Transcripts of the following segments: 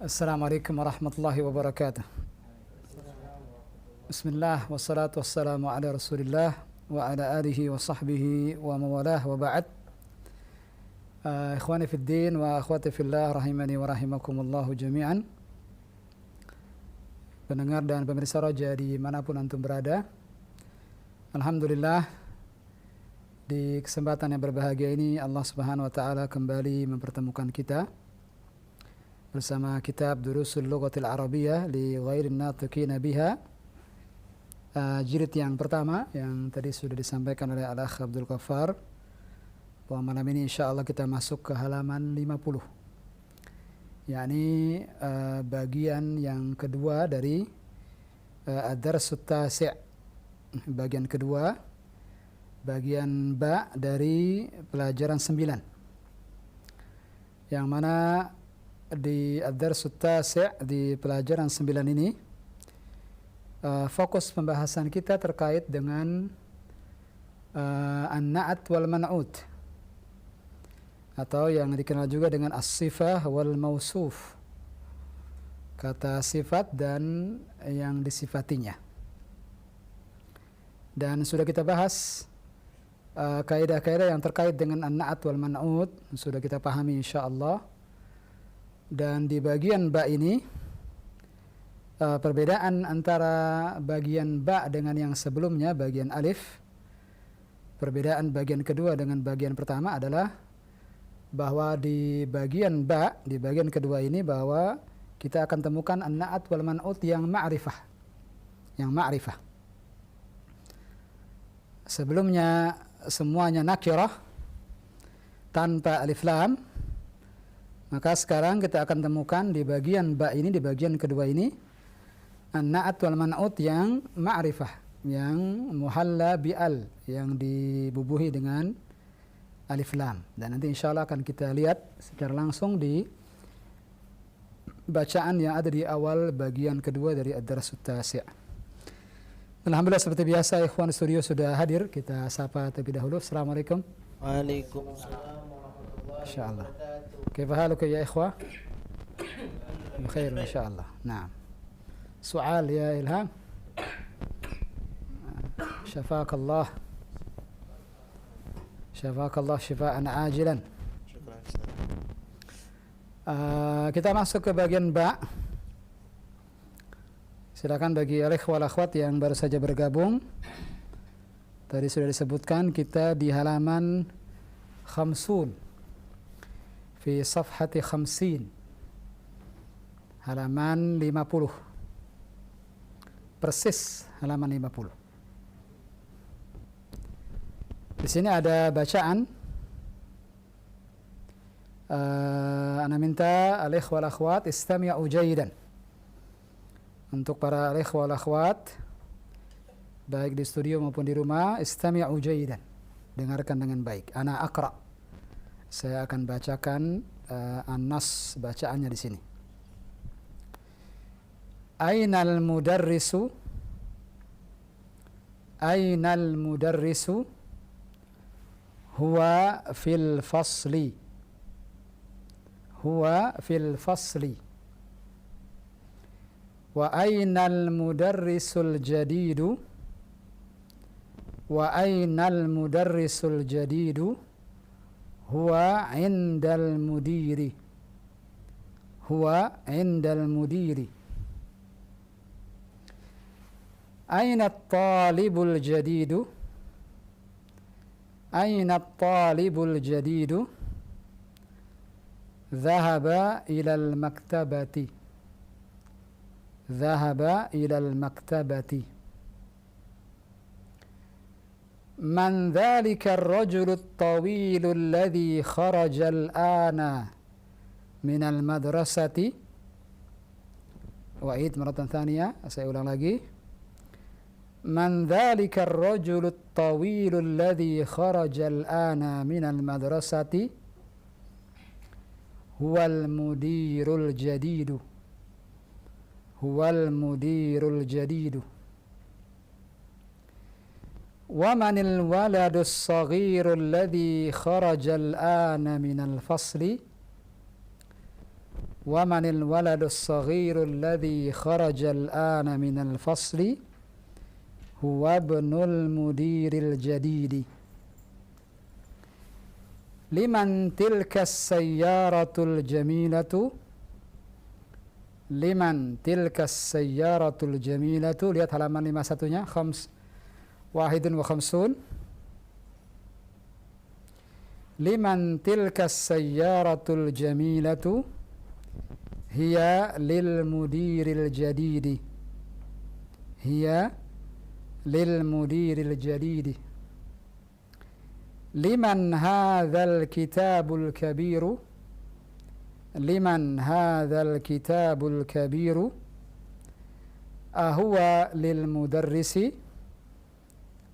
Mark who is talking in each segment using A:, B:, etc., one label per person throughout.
A: Assalamualaikum warahmatullahi wabarakatuh. Bismillah wassalatu wassalamu ala Rasulillah wa ala alihi wa sahbihi wa mawalah wa ba'd. Ikhwani fid din wa akhwati fillah rahimani wa rahimakumullahu jami'an. Pendengar dan pemirsa Roja dimanapun antum berada, alhamdulillah di kesempatan yang berbahagia ini Allah Subhanahu wa taala kembali mempertemukan kita bersama kitab Durusul Lughatil Arabiyyah li Ghairin Natiqina Biha, jilid yang pertama yang tadi sudah disampaikan oleh Al-Akh Abdul Ghaffar, bahwa malam ini insyaallah kita masuk ke halaman 50, yakni bagian yang kedua dari Ad-Darsut Tasi', bagian kedua, bagian ba dari pelajaran 9, yang mana di Ad-Darsut Tasi' di pelajaran 9 ini fokus pembahasan kita terkait dengan an-na'at wal man'ut, atau yang dikenal juga dengan as-sifah wal mausuf, kata sifat dan yang disifatinya. Dan sudah kita bahas kaidah-kaidah yang terkait dengan an-na'at wal man'ut, sudah kita pahami insyaallah. Dan di bagian ba ini perbedaan antara bagian ba dengan yang sebelumnya, bagian alif, perbedaan bagian kedua dengan bagian pertama adalah bahwa di bagian ba, di bagian kedua ini, bahwa kita akan temukan an-na'at wal man'ut yang ma'rifah, yang ma'rifah. Sebelumnya semuanya nakirah tanpa alif lam, maka sekarang kita akan temukan di bagian ba ini, di bagian kedua ini, an-na'at wal man'ut yang ma'rifah, yang muhalla bi'al, yang dibubuhi dengan alif lam. Dan nanti insyaallah akan kita lihat secara langsung di bacaan yang ada di awal bagian kedua dari Ad-Darsut Tasi'. Alhamdulillah, seperti biasa ikhwan studio sudah hadir, kita sapa terlebih dahulu. Assalamualaikum.
B: Waalaikumsalam warahmatullahi
A: Insyaallah.
B: wabarakatuh.
A: كيف حالك يا إخوة؟ بخير إن شاء الله. نعم. سؤال يا إلهام. شفاك الله. شفاك الله شفاء عاجلا.
B: Syukran Ustaz.
A: Kita masuk ke bagian ba. Silakan bagi ikhwah akhwat yang baru saja bergabung. Tadi sudah disebutkan kita di halaman 50. Fi safhati 50, halaman 50, persis halaman 50. Di sini ada bacaan. Ana minta al-ikhwa wal akhwat istami'u jayyidan. Untuk para al-ikhwa wal akhwat baik di studio maupun di rumah, istami'u jayyidan, dengarkan dengan baik. Ana aqra', saya akan bacakan an-nas, bacaannya di sini. Ainal mudarrisu, ainal mudarrisu huwa fil fasli, huwa fil fasli. Wa ainal mudarrisul jadidu, wa ainal mudarrisul jadidu huwa indal mudiri, huwa indal mudiri. Aina at-talibul jadidu, aina at-talibul jadidu, dhahaba ilal maktabati, dhahaba ilal maktabati. من ذلك الرجل الطويل الذي خرج الآن من المدرسة. وأعيد مرة ثانية, saya ulang lagi. من ذلك الرجل الطويل الذي خرج الآن من المدرسة هو المدير الجديد، هو المدير الجديد. ومن الولد الصغير الذي خرج الآن من الفصل ومن الولد الصغير الذي خرج الآن من الفصل هو ابن المدير الجديد لمن تلك السيارة الجميلة لمن تلك السيارة الجميلة. Lihat halaman 51-nya, 51. لمن تلك السيارة الجميلة هي للمدير الجديد هي للمدير الجديد. لمن هذا الكتاب الكبير لمن هذا الكتاب الكبير أهو للمدرس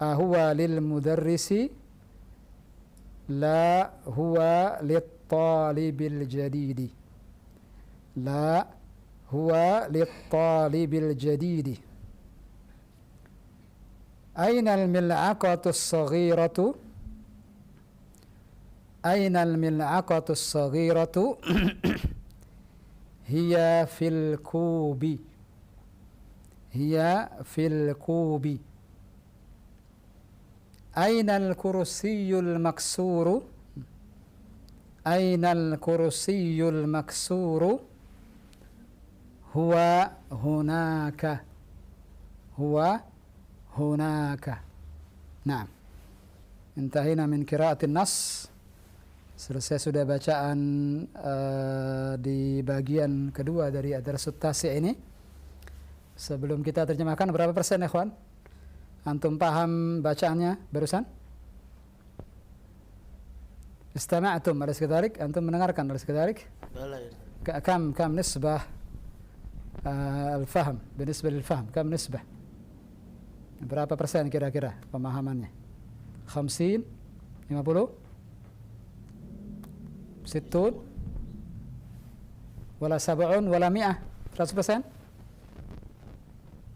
A: أهو للمدرس لا هو للطالب الجديد لا هو للطالب الجديد. أين الملعقة الصغيرة أين الملعقة الصغيرة هي في الكوب هي في الكوب. أين الكرسي المكسور أين الكرسي المكسور هو هناك هو هناك. Nah, intahina min qiraatin nas. Selesai sudah bacaan di bagian kedua dari ad-darsut tasi' ini. Sebelum kita terjemahkan, berapa persen ikhwan? Antum paham bacaannya barusan? Istama'tum alas kadhalik? Antum mendengarkan alas kadhalik? Kam nisbah al-fahm binisbah lil-fahm? Kam nisbah? Berapa persen kira-kira pemahamannya? 50? 50? 60 wala 70 wala 100? 100%?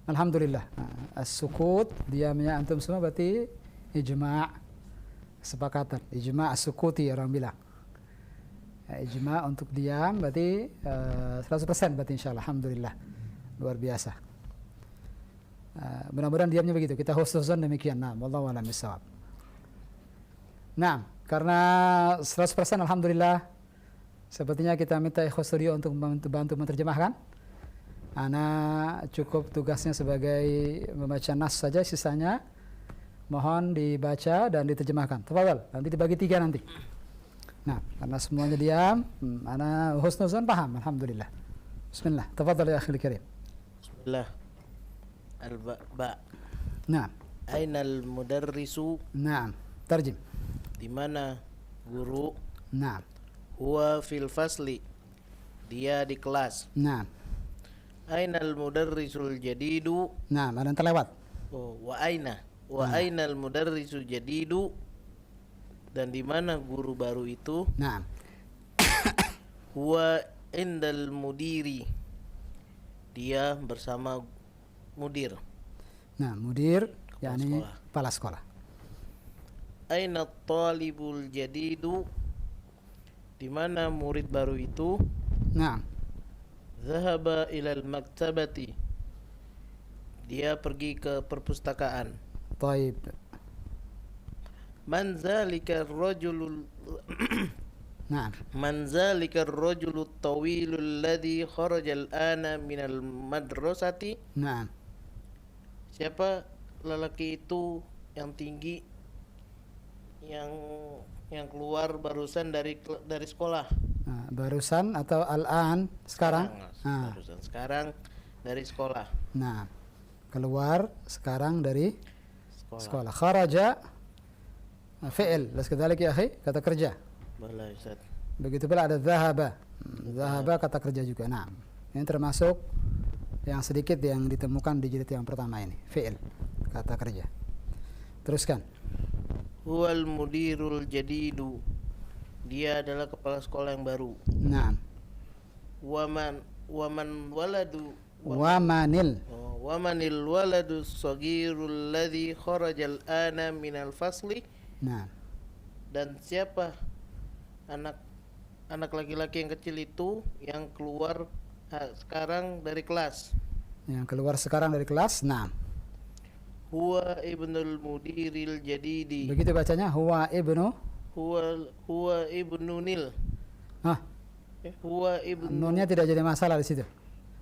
A: Alhamdulillah. As-sukut, diamnya antum semua berarti ijma', kesepakatan. Ijma' as-sukuti orang bilang. Ijma' untuk diam berarti 100% berarti insyaallah. Alhamdulillah. Luar biasa. Mudah-mudahan diamnya begitu. Kita husnuzan demikian. Nah, wallahu a'lam bissawab. Nah, karena 100% alhamdulillah, sepertinya kita minta ikhwas studio untuk bantu menerjemahkan. Ana cukup tugasnya sebagai membaca nas saja, sisanya mohon dibaca dan diterjemahkan. Tafadhal, nanti dibagi 3 nanti. Nah, karena semuanya diam, ana husnuzan paham, alhamdulillah. Bismillah, tafadhal ya akhil karim.
B: Bismillah. Al-ba.
A: Nah.
B: Ainal mudarrisu.
A: Nah, tarjim.
B: Di mana guru?
A: Nah.
B: Huwa fil fasli. Dia di kelas.
A: Nah.
B: Ainal mudarrisul jadidu.
A: Nah, ada yang terlewat.
B: Oh, wa ainal mudarrisul jadidu. Dan di mana guru baru itu?
A: Nah.
B: Huwa indal mudiri. Dia bersama mudir.
A: Nah, mudir yakni kepala sekolah.
B: Aina talibul jadidu. Di mana murid baru itu?
A: Nah.
B: Zahaba ilal maktabati. Dia pergi ke perpustakaan.
A: Taib.
B: Man zalika ar-rajulul
A: Nah.
B: Man zalika ar-rajulul tawilul ladzi kharaja al-ana minal madrasati.
A: Nah.
B: Siapa lelaki itu yang tinggi yang keluar barusan dari sekolah?
A: Nah, barusan atau al-an sekarang?
B: Barusan sekarang dari sekolah.
A: Nah, keluar sekarang dari sekolah. Kharaja fi'il, las kadzalik ya akhi, kata kerja.
B: Boleh Ustaz.
A: Begitu pula ada dhahaba. Dhahaba kata kerja juga. Nah, ini termasuk yang sedikit yang ditemukan di jilid yang pertama ini, fi'il, kata kerja. Teruskan.
B: Huwal mudirul jadidu. Dia adalah kepala sekolah yang baru.
A: Nah.
B: Waman waladu.
A: Wamanil.
B: Wamanil waladu sagirul ladzi kharajal ana minal fasli.
A: Nah.
B: Dan siapa anak anak laki-laki yang kecil itu yang keluar sekarang dari kelas.
A: Yang keluar sekarang dari kelas. Nah,
B: Huwa ibnul mudiril jadidi.
A: begitu bacanya. Huwa ibnu.
B: Huwa ibnu nil.
A: Ah,
B: Huwa ibnu.
A: nunnya tidak jadi masalah di situ.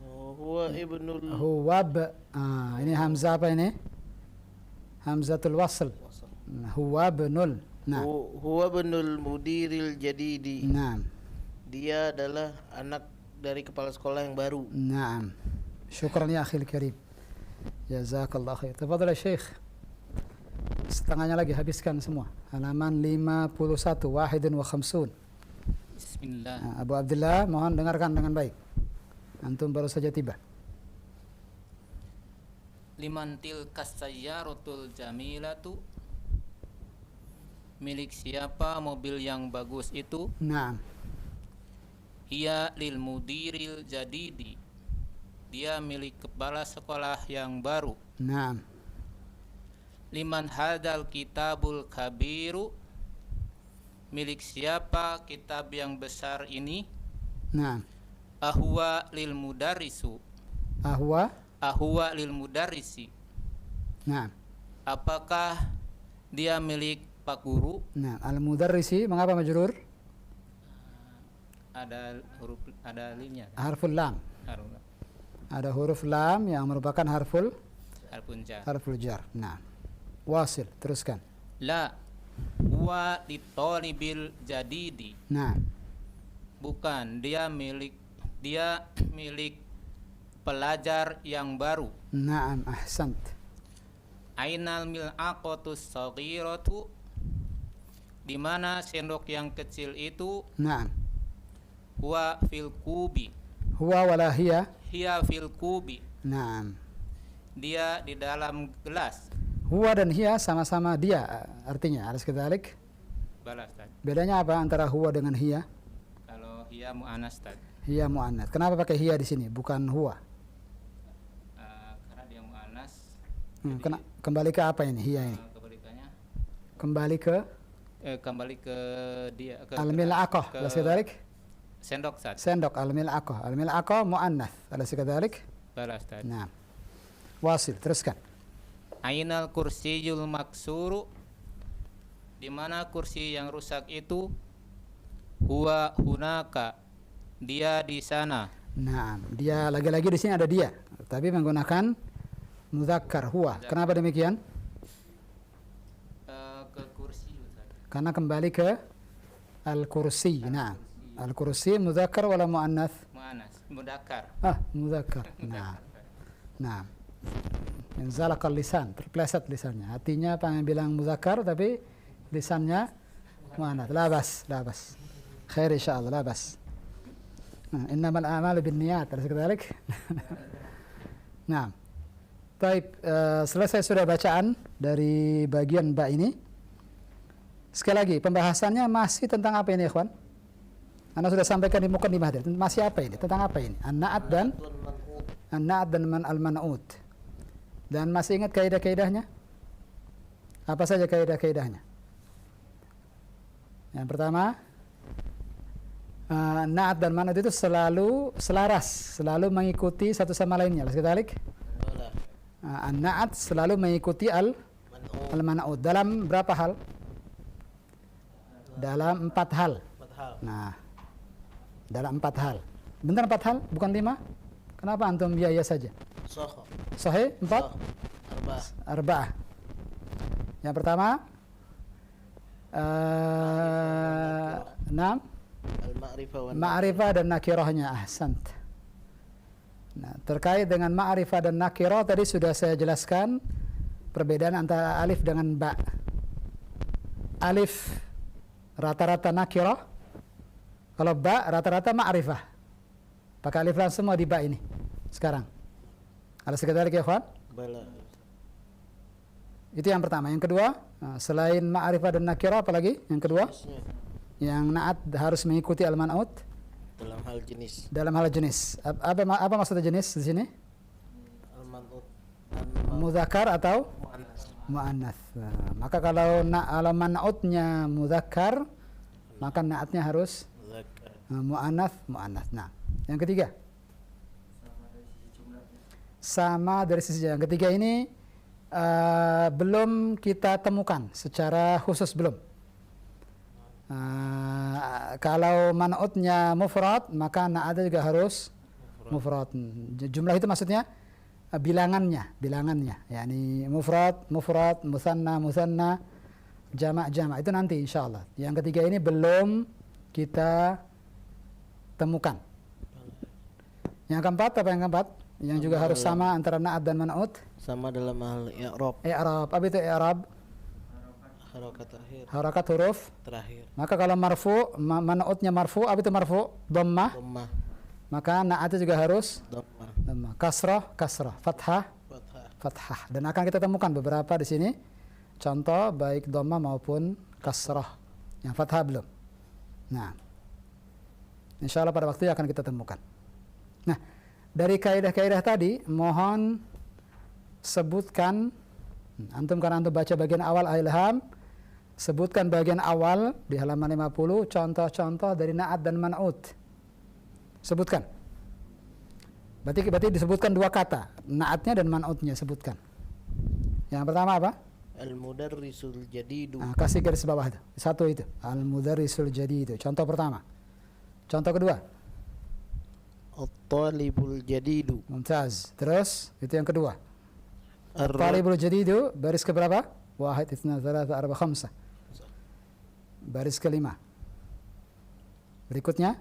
B: Huwa ibnul.
A: Huwab. Ini hamzah apa ini? Hamzatul wasl. Huwabnul. Nah.
B: Huwa ibnul mudiril jadidi.
A: Nah.
B: Dia adalah anak dari kepala sekolah yang baru.
A: Naam. Syukran ya akhil karim. Jazakallah khair. Tafadhal ya Syekh. Setengahnya lagi habiskan semua. Halaman 51 51.
C: Bismillah.
A: Abu Abdullah, mohon dengarkan dengan baik. Antum baru saja tiba.
C: Liman tilkas sayyaratul jamilatu. Milik siapa mobil yang bagus itu?
A: Naam.
C: Hiya lil mudiril jadidi. Dia milik kepala sekolah yang baru.
A: Naam.
C: Liman hadal kitabul kabiru. Milik siapa kitab yang besar ini?
A: Naam.
C: Ahwa lil mudarrisu.
A: Ahwa.
C: Ahwa lil mudarrisi.
A: Naam.
C: Apakah dia milik Pak Guru?
A: Nah, al-mudarrisi mengapa majrur?
C: Ada huruf, ada limnya.
A: Harful lam.
C: Harfun
A: Ada huruf lam yang merupakan harful
C: jar.
A: jar. Nah. Wasil, teruskan.
C: La huwa litolibil jadidi.
A: Nah.
C: Bukan, dia milik pelajar yang baru.
A: Naam, ahsant.
C: Ainal mil'aqatus saghiratu. Di mana sendok yang kecil itu?
A: Naam.
C: Huwa fil kubi.
A: Huwa wala hiya?
C: Hiya fil kubi.
A: Naam.
C: Dia di dalam gelas.
A: Huwa dan hiya sama-sama dia artinya. Alas kadzalik.
C: Balas tadi.
A: Bedanya apa antara huwa dengan hiya?
C: Kalau hiya mu'annas tadi.
A: Hiya muannats. Kenapa pakai hiya di sini bukan huwa?
C: Karena dia mu'annas.
A: Kembali ke apa ini hiya ini?
C: Kebalikannya
A: Kembali ke
C: dia ke
A: al-mil'aqah. Alas kadzalik.
C: sendok saat.
A: Sendok al-mil'aqah. Al-mil'aqah muannats. Alas kadzalik.
C: Balas tadi.
A: Nah. Wasil, teruskan.
C: Ainal kursiyul maksuru. Di mana kursi yang rusak itu? Huwa hunaka. Dia di sana.
A: Nah, dia lagi-lagi di sini ada dia, tapi menggunakan mudzakkar huwa. Kenapa demikian?
C: Ke kursi Ustaz.
A: Karena kembali ke al-kursi. Nah, al-kursi mudzakkar wala muannats?
C: Mu'annas, mudzakkar.
A: Mudzakkar. Nah. Nah. Zalaqal lisan, terpleset lisannya. Hatinya pengen bilang mudzakkar tapi lisannya muannats. La bas. Khair insyaallah, la bas. Innamal a'malu binniyat. Alaysa kadzalik? Nah. Baik, selesai sudah bacaan dari bagian ba ini. Sekali lagi, pembahasannya masih tentang apa ini, ikhwan? Anda sudah sampaikan di muqaddimah tadi. Masih apa ini? Tentang apa ini? An-na'at dan al-man'ut. Dan masih ingat kaidah-kaidahnya? Apa saja kaidah-kaidahnya? Yang pertama, na'at dan man'ut itu selalu selaras, selalu mengikuti satu sama lainnya. Sekali an-na'at selalu mengikuti al-man'ut dalam berapa hal? Dalam 4 hal. Nah, dalam 4 hal. Benar 4 hal, bukan 5? Kenapa antum biaya saja? Sahih 4? Arba'ah. Yang pertama, 6 ma'rifah dan nakirahnya. Ahsant. Nah, terkait dengan ma'rifah dan nakirah tadi sudah saya jelaskan perbedaan antara alif dengan ba. Alif rata-rata nakirah, kalau ba rata-rata ma'rifah. Pakai alif lam semua di ba ini. Sekarang. Ada sekedar ya, ikhwan? Itu yang pertama. Yang kedua, selain ma'rifah dan nakirah apalagi? Yang kedua, yang na'at harus mengikuti al-man'ut dalam hal jenis. Apa maksudnya jenis di sini? Mudzakkar atau muannats. Maka kalau man'utnya mudzakkar, maka na'atnya harus Mu'anats, mu'anats. Nah, yang ketiga. Sama dari sisi jumlah. Yang ketiga ini belum kita temukan secara khusus, belum. Kalau man'utnya mufrad, maka na'atnya juga harus mufrad. Jumlah itu maksudnya bilangannya, yakni mufrad, musanna, jamak, itu nanti insyaallah. Yang ketiga ini belum kita temukan. Yang keempat apa yang keempat? Yang juga harus sama antara na'at dan man'ut?
B: Sama dalam hal i'rab.
A: I'rab. Apa itu i'rab?
B: Harakat terakhir.
A: Harakat huruf
B: Terakhir.
A: Maka kalau marfu, man'utnya marfu, apa itu marfu? Dhammah.
B: Dhammah.
A: Maka na'atnya juga harus
B: Dhammah.
A: dhammah. Kasrah, fathah,
B: Fathah.
A: fathah. Dan akan kita temukan beberapa di sini contoh baik dhammah maupun kasrah. Yang fathah belum. Nah, insyaallah pada waktunya akan kita temukan. Nah, dari kaidah-kaidah tadi mohon sebutkan, antum kan antum baca bagian awal Al-Ilham, sebutkan bagian awal di halaman 50 contoh-contoh dari na'at dan man'ut. Sebutkan. Berarti disebutkan dua kata, na'atnya dan man'utnya sebutkan. Yang pertama apa?
B: Al-mudarrisul jadidu.
A: Nah, kasih garis bawah itu. Satu itu, al-mudarrisul jadidu. Contoh pertama. Contoh kedua.
B: At-talibul jadidu.
A: Mumtaz. Terus itu yang kedua.
B: Ar-
A: Talibul jadidu baris keberapa? 1, 2, 3, 4, 5. Baris kelima. Berikutnya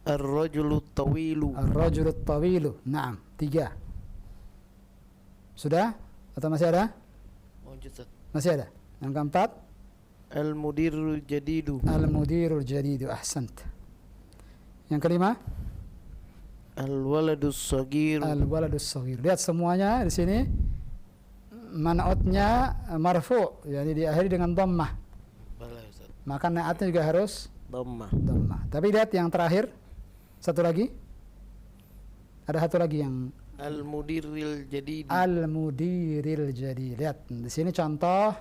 B: Ar-rajulu tawilu.
A: ar-rajulut tawilu. Naam, 3. Sudah? Atau masih ada? Masih ada. Yang keempat
B: Al-mudirul jadidu.
A: al-mudirul jadidu. Ahsant. Yang kelima
B: Al-waladus sagiru.
A: al-waladus shaghir. Lihat semuanya di sini man'utnya marfu, yakni diakhiri dengan dhammah.
B: Balai Ustaz.
A: Maka na'atnya juga harus
B: Dhammah.
A: dhammah. Tapi lihat yang terakhir, satu lagi. Ada satu lagi yang
B: Al-mudiril jadidu.
A: al-mudiril jadi. Lihat di sini contoh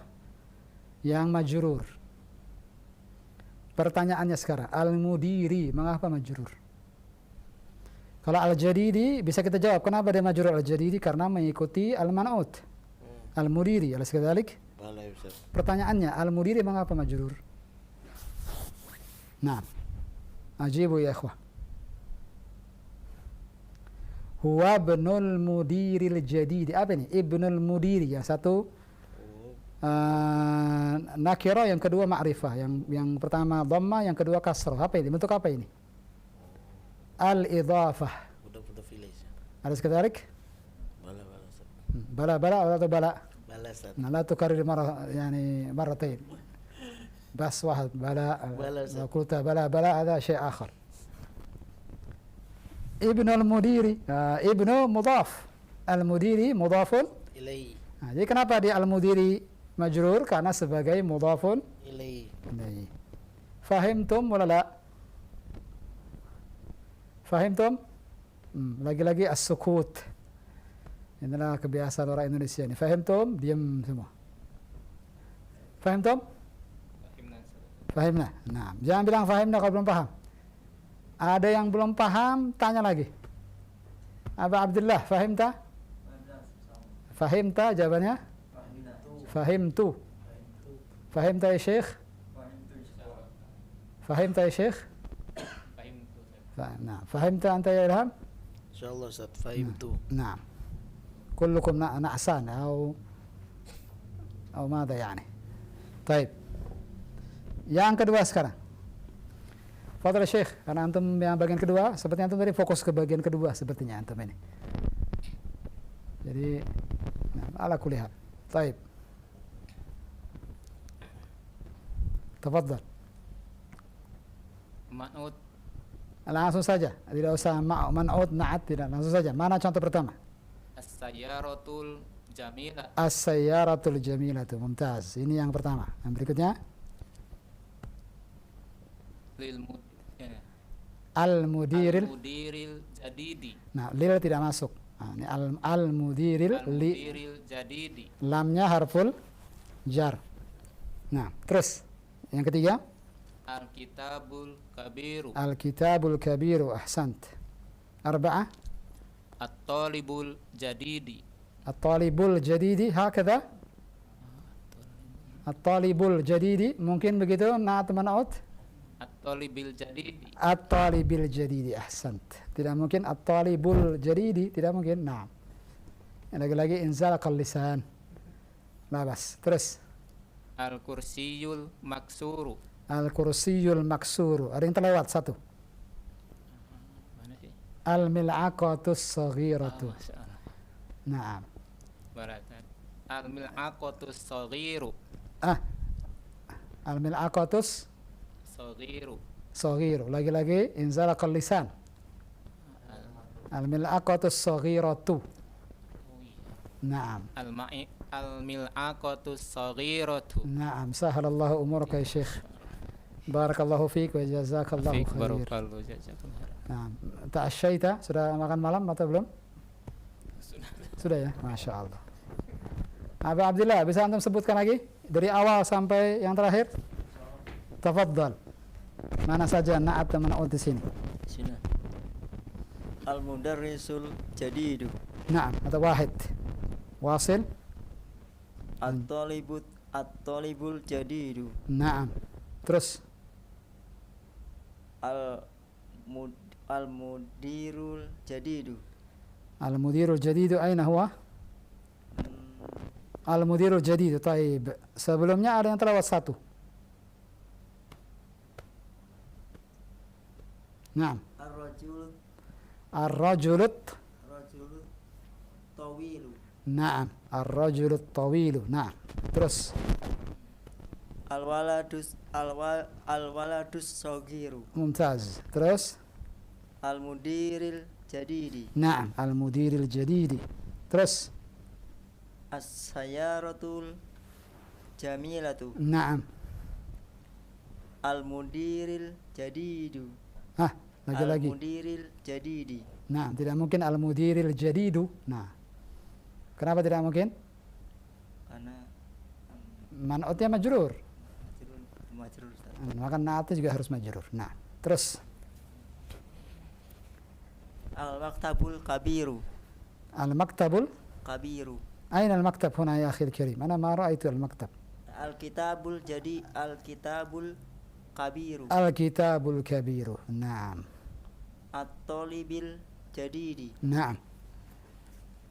A: yang majrur. Pertanyaannya sekarang, al-mudiri mengapa majrur? Kalau al-jadidi bisa kita jawab kenapa dia majrur al-jadidi, karena mengikuti al-man'ut. Al-mudiri, alas kadzalik.
B: Balai Ustaz.
A: Pertanyaannya, al-mudiri mengapa majrur? Nah, ajibu ya ikhwah. Huwa ibnul mudiril jadidi. Apa ini? Ibnul mudiri. Yang satu nakira, yang kedua ma'rifah. Yang pertama dhamma, yang kedua kasrah. Apa ini? Bentuk apa ini? Al-idhafah.
B: Budak-budak village.
A: Alas kadzalik.
B: Bala Ustaz.
A: Bala atau bala?
B: Bala Ustaz.
A: Nah, la tukarrir مرتين بس واحد بلا لو قلت بلا هذا شيء آخر. ابن المديري ابن مضاف, al-mudiri mudhafun
B: Ilai.
A: nah, jadi kenapa dia al-mudiri majrur? Karena sebagai mudhafun
B: Ilai.
A: ilaihi. Fahimtum wala la? Fahimtum? Lagi-lagi as-sukut. Inilah kebiasaan orang Indonesia ini. Fahimtum? Diam semua. Fahimtum? Fahimna. Nah, jangan bilang fahimna kalau belum paham. Ada yang belum paham, tanya lagi. Aba Abdullah, fahimta? Fahimta jawabannya? Fahimtu. Fahimta ya Syekh? Fahimta ya Syekh? Nah, fahimta anta ya Ilham?
B: Insyaallah Ustaz. Fahimtu.
A: نعم كلكم نعسان أو ماذا يعني. طيب, yang kedua sekarang. Fadhal Syekh, karena antum yang bagian kedua, sepertinya antum tadi fokus ke bagian kedua sepertinya antum ini. Jadi ala kulli hal. Baik. Tafadhal.
C: Man'ut
A: Langsung saja, tidak usah man'ut, na'at, tidak, langsung saja. Mana contoh pertama?
C: as-sayyaratul jamilah.
A: As-sayyaratul jamilatu. Mumtaz. Ini yang pertama. Yang berikutnya al-mudiril.
C: Al-mudiril jadidi.
A: Nah, lil tidak masuk. Nah, ini al-mudiril li,
C: Al-mudiril jadidi.
A: lamnya harful jar. Nah, terus yang ketiga
C: Alkitabul kabiru.
A: Al-kitabul kabiru. Ahsant. Arba'ah.
C: At-talibul jadidi.
A: At-talibul jadidi. Hakadha. At-talibul jadidi. Mungkin begitu. Na'at man'ut.
C: At-talibil jadidi.
A: At-talibil jadidi. Ahsant. Tidak mungkin at-talibul jadidi. Tidak mungkin. Naam. Lagi-lagi inzalaqal lisan. Labas. Terus.
C: Al-kursiyul maksuru.
A: Al-kursiyul maksuru. Ada yang terlewat satu.
C: Mana sih?
A: Al-mil'aqatus saghiratu.
C: Masya Allah.
A: Naam.
C: Baratan. Al-mil'aqatus saghiru.
A: Al-mil'aqatus
C: Saghiru.
A: saghiru. Lagi-lagi inzalaqal lisan. Al-mil'aqatus saghiratu. Naam.
C: Al-mil'aqatus saghiratu.
A: Naam. Sahalallahu umuraka ya Syekh. Barakallahu fiik wa jazakallahu
C: Fik
A: khair.
C: barakallahu jazakallahu.
A: Naam. Ta'asyaita, sudah makan malam atau belum? Sudah ya, Masya Allah. Abu Abdillah, bisa antum sebutkan lagi dari awal sampai yang terakhir? Tafadhal. Mana saja na'at dan man'ut di sini?
D: Sini. Al-mudarrisul jadidu.
A: Naam, atau wahid. Wasil.
D: At-talibul jadidu.
A: Naam. Terus
D: Al-mudirul jadidu.
A: al-mudirul jadidu aina huwa? Al-mudirul jadidu. Taib. Sebelumnya ada yang terlewat satu. Naam. Ar-rajulut
D: Tawilu.
A: Naam. Ar-rajulut tawilu. Naam. Terus
D: Al-waladus sagiru.
A: mumtaz. Terus
D: Al-mudiril jadidi.
A: Naam. Al-mudiril jadidi. Terus
D: As-sayaratul jamilatu.
A: Naam.
D: Al-mudiril jadidu.
A: Lagi-lagi.
D: Al-mudiril jadidi.
A: Nah, tidak mungkin al-mudiril jadidu. Nah, kenapa tidak mungkin?
D: Karena
A: Man'utnya majrur.
D: majrur Ustaz.
A: Maka na'atnya juga harus majrur. Nah, terus
D: Al-maktabul kabiru.
A: al-maktabul.
D: Kabiru.
A: Aina al-maktab huna ya akhil karim? Ana ma ra'aitu al-maktab.
D: Al-kitabul kabiru.
A: Al-kitabul kabiru. Naam.
D: At-talibil jadidi.
A: Naam.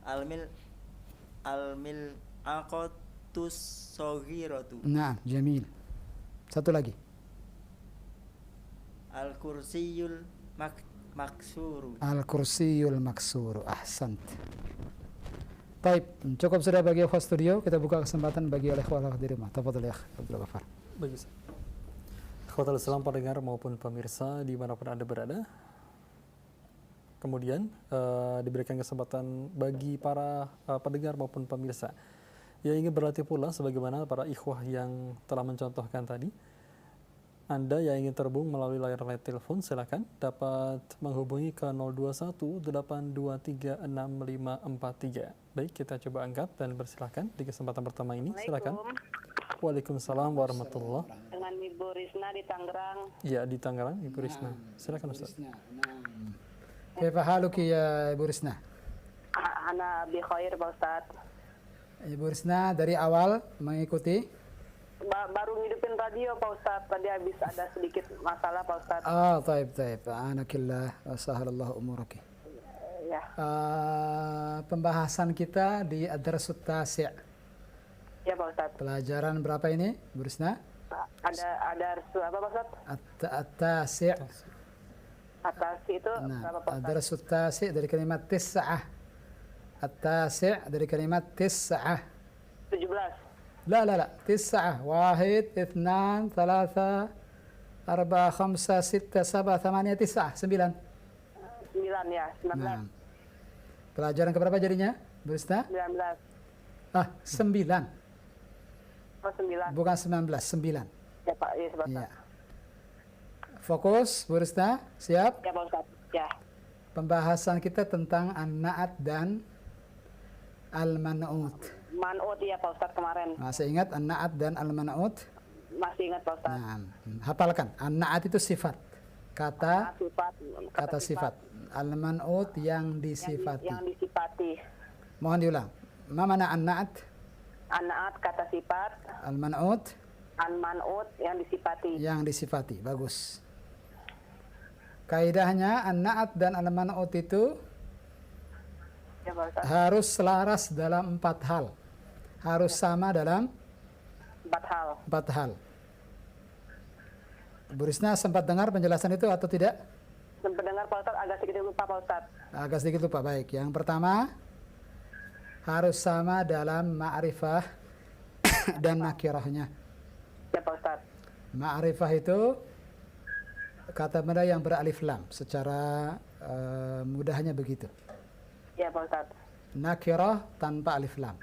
D: Al-mil'aqatus saghiratu.
A: Naam, jamil. Satu lagi.
D: Al-kursiyul maksuru.
A: Al-kursiyul maksuru. Ahsant. Baik, cukup sudah bagi ikhwah studio. Kita buka kesempatan bagi ikhwah di rumah. Tafadhol ya Abdul Ghaffar.
E: Bagus. Ikhwatul Islam pendengar maupun pemirsa dimanapun Anda berada. Kemudian diberikan kesempatan bagi para pendengar maupun pemirsa yang ingin berlatih pula sebagaimana para ikhwah yang telah mencontohkan tadi. Anda yang ingin terhubung melalui layar telepon silakan dapat menghubungi ke 0218236543. Baik, kita coba angkat dan persilahkan di kesempatan pertama ini. Silakan. Waalaikumsalam warahmatullahi.
F: Dengan Ibu Risna di Tangerang.
E: Ya, di Tangerang, Ibu Risna. Silakan Ustaz.
A: Kaifa haluki ya Ibu Risna?
F: Ana bi khair Pak Ustaz.
A: Ibu Risna dari awal mengikuti.
F: Baru ngidupin radio Pak Ustaz. Tadi habis ada sedikit masalah Pak Ustaz.
A: Taib. Anakillah wa sahalallahu umuraki.
F: Ya.
A: Pembahasan kita di Ad-Darsut Tasi'.
F: Ya Pak Ustaz.
A: Pelajaran berapa ini, Bu Risna?
F: Ada apa Pak Ustaz?
A: At-Tasi'.
F: Atas itu berapa Pak Ustaz?
A: Ad-Darsut Tasi' dari kalimat tis'ah. At-Tasi' dari kalimat tis'ah.
F: 17.
A: لا تسعة 1 2 3 4 5 6 7 8 9 9.
F: 9 ya, 19.
A: Nah. Pelajaran keberapa jadinya, Bu Risna?
F: 19.
A: 9.
F: Oh, 9.
A: Bukan 19, 9.
F: Ya Pak, iya Pak.
A: Iya. Fokus, Bu Risna, siap?
F: Ya Pak Ustaz. Ya.
A: Pembahasan kita tentang an-na'at dan al-man'ut.
F: Man'ut ya Pak Ustaz kemarin.
A: Masih ingat an-na'at dan al-man'ut?
F: Masih ingat Pak Ustaz.
A: Nah, hafalkan. An-na'at itu sifat. Kata sifat. Al-man'ut yang disifati.
F: Yang disifati.
A: Mohon diulang. Ma mana an-na'at?
F: An-na'at kata sifat.
A: Al-man'ut
F: An-man'ut yang disifati.
A: yang disifati. Bagus. Kaidahnya an-na'at dan al-man'ut itu
F: Ya Pak Ustaz.
A: harus selaras dalam 4 hal. Harus sama dalam
F: 4 hal.
A: 4 hal. Bu Risna sempat dengar penjelasan itu atau tidak?
F: Sempat dengar Pak Ustaz, agak sedikit lupa Pak Ustaz.
A: Agak sedikit lupa. Baik. Yang pertama harus sama dalam ma'rifah dan nakirahnya.
F: Ya Pak Ustaz.
A: Ma'rifah itu kata benda yang beralif lam. Secara mudahnya begitu.
F: Ya Pak Ustaz.
A: Nakirah tanpa alif lam.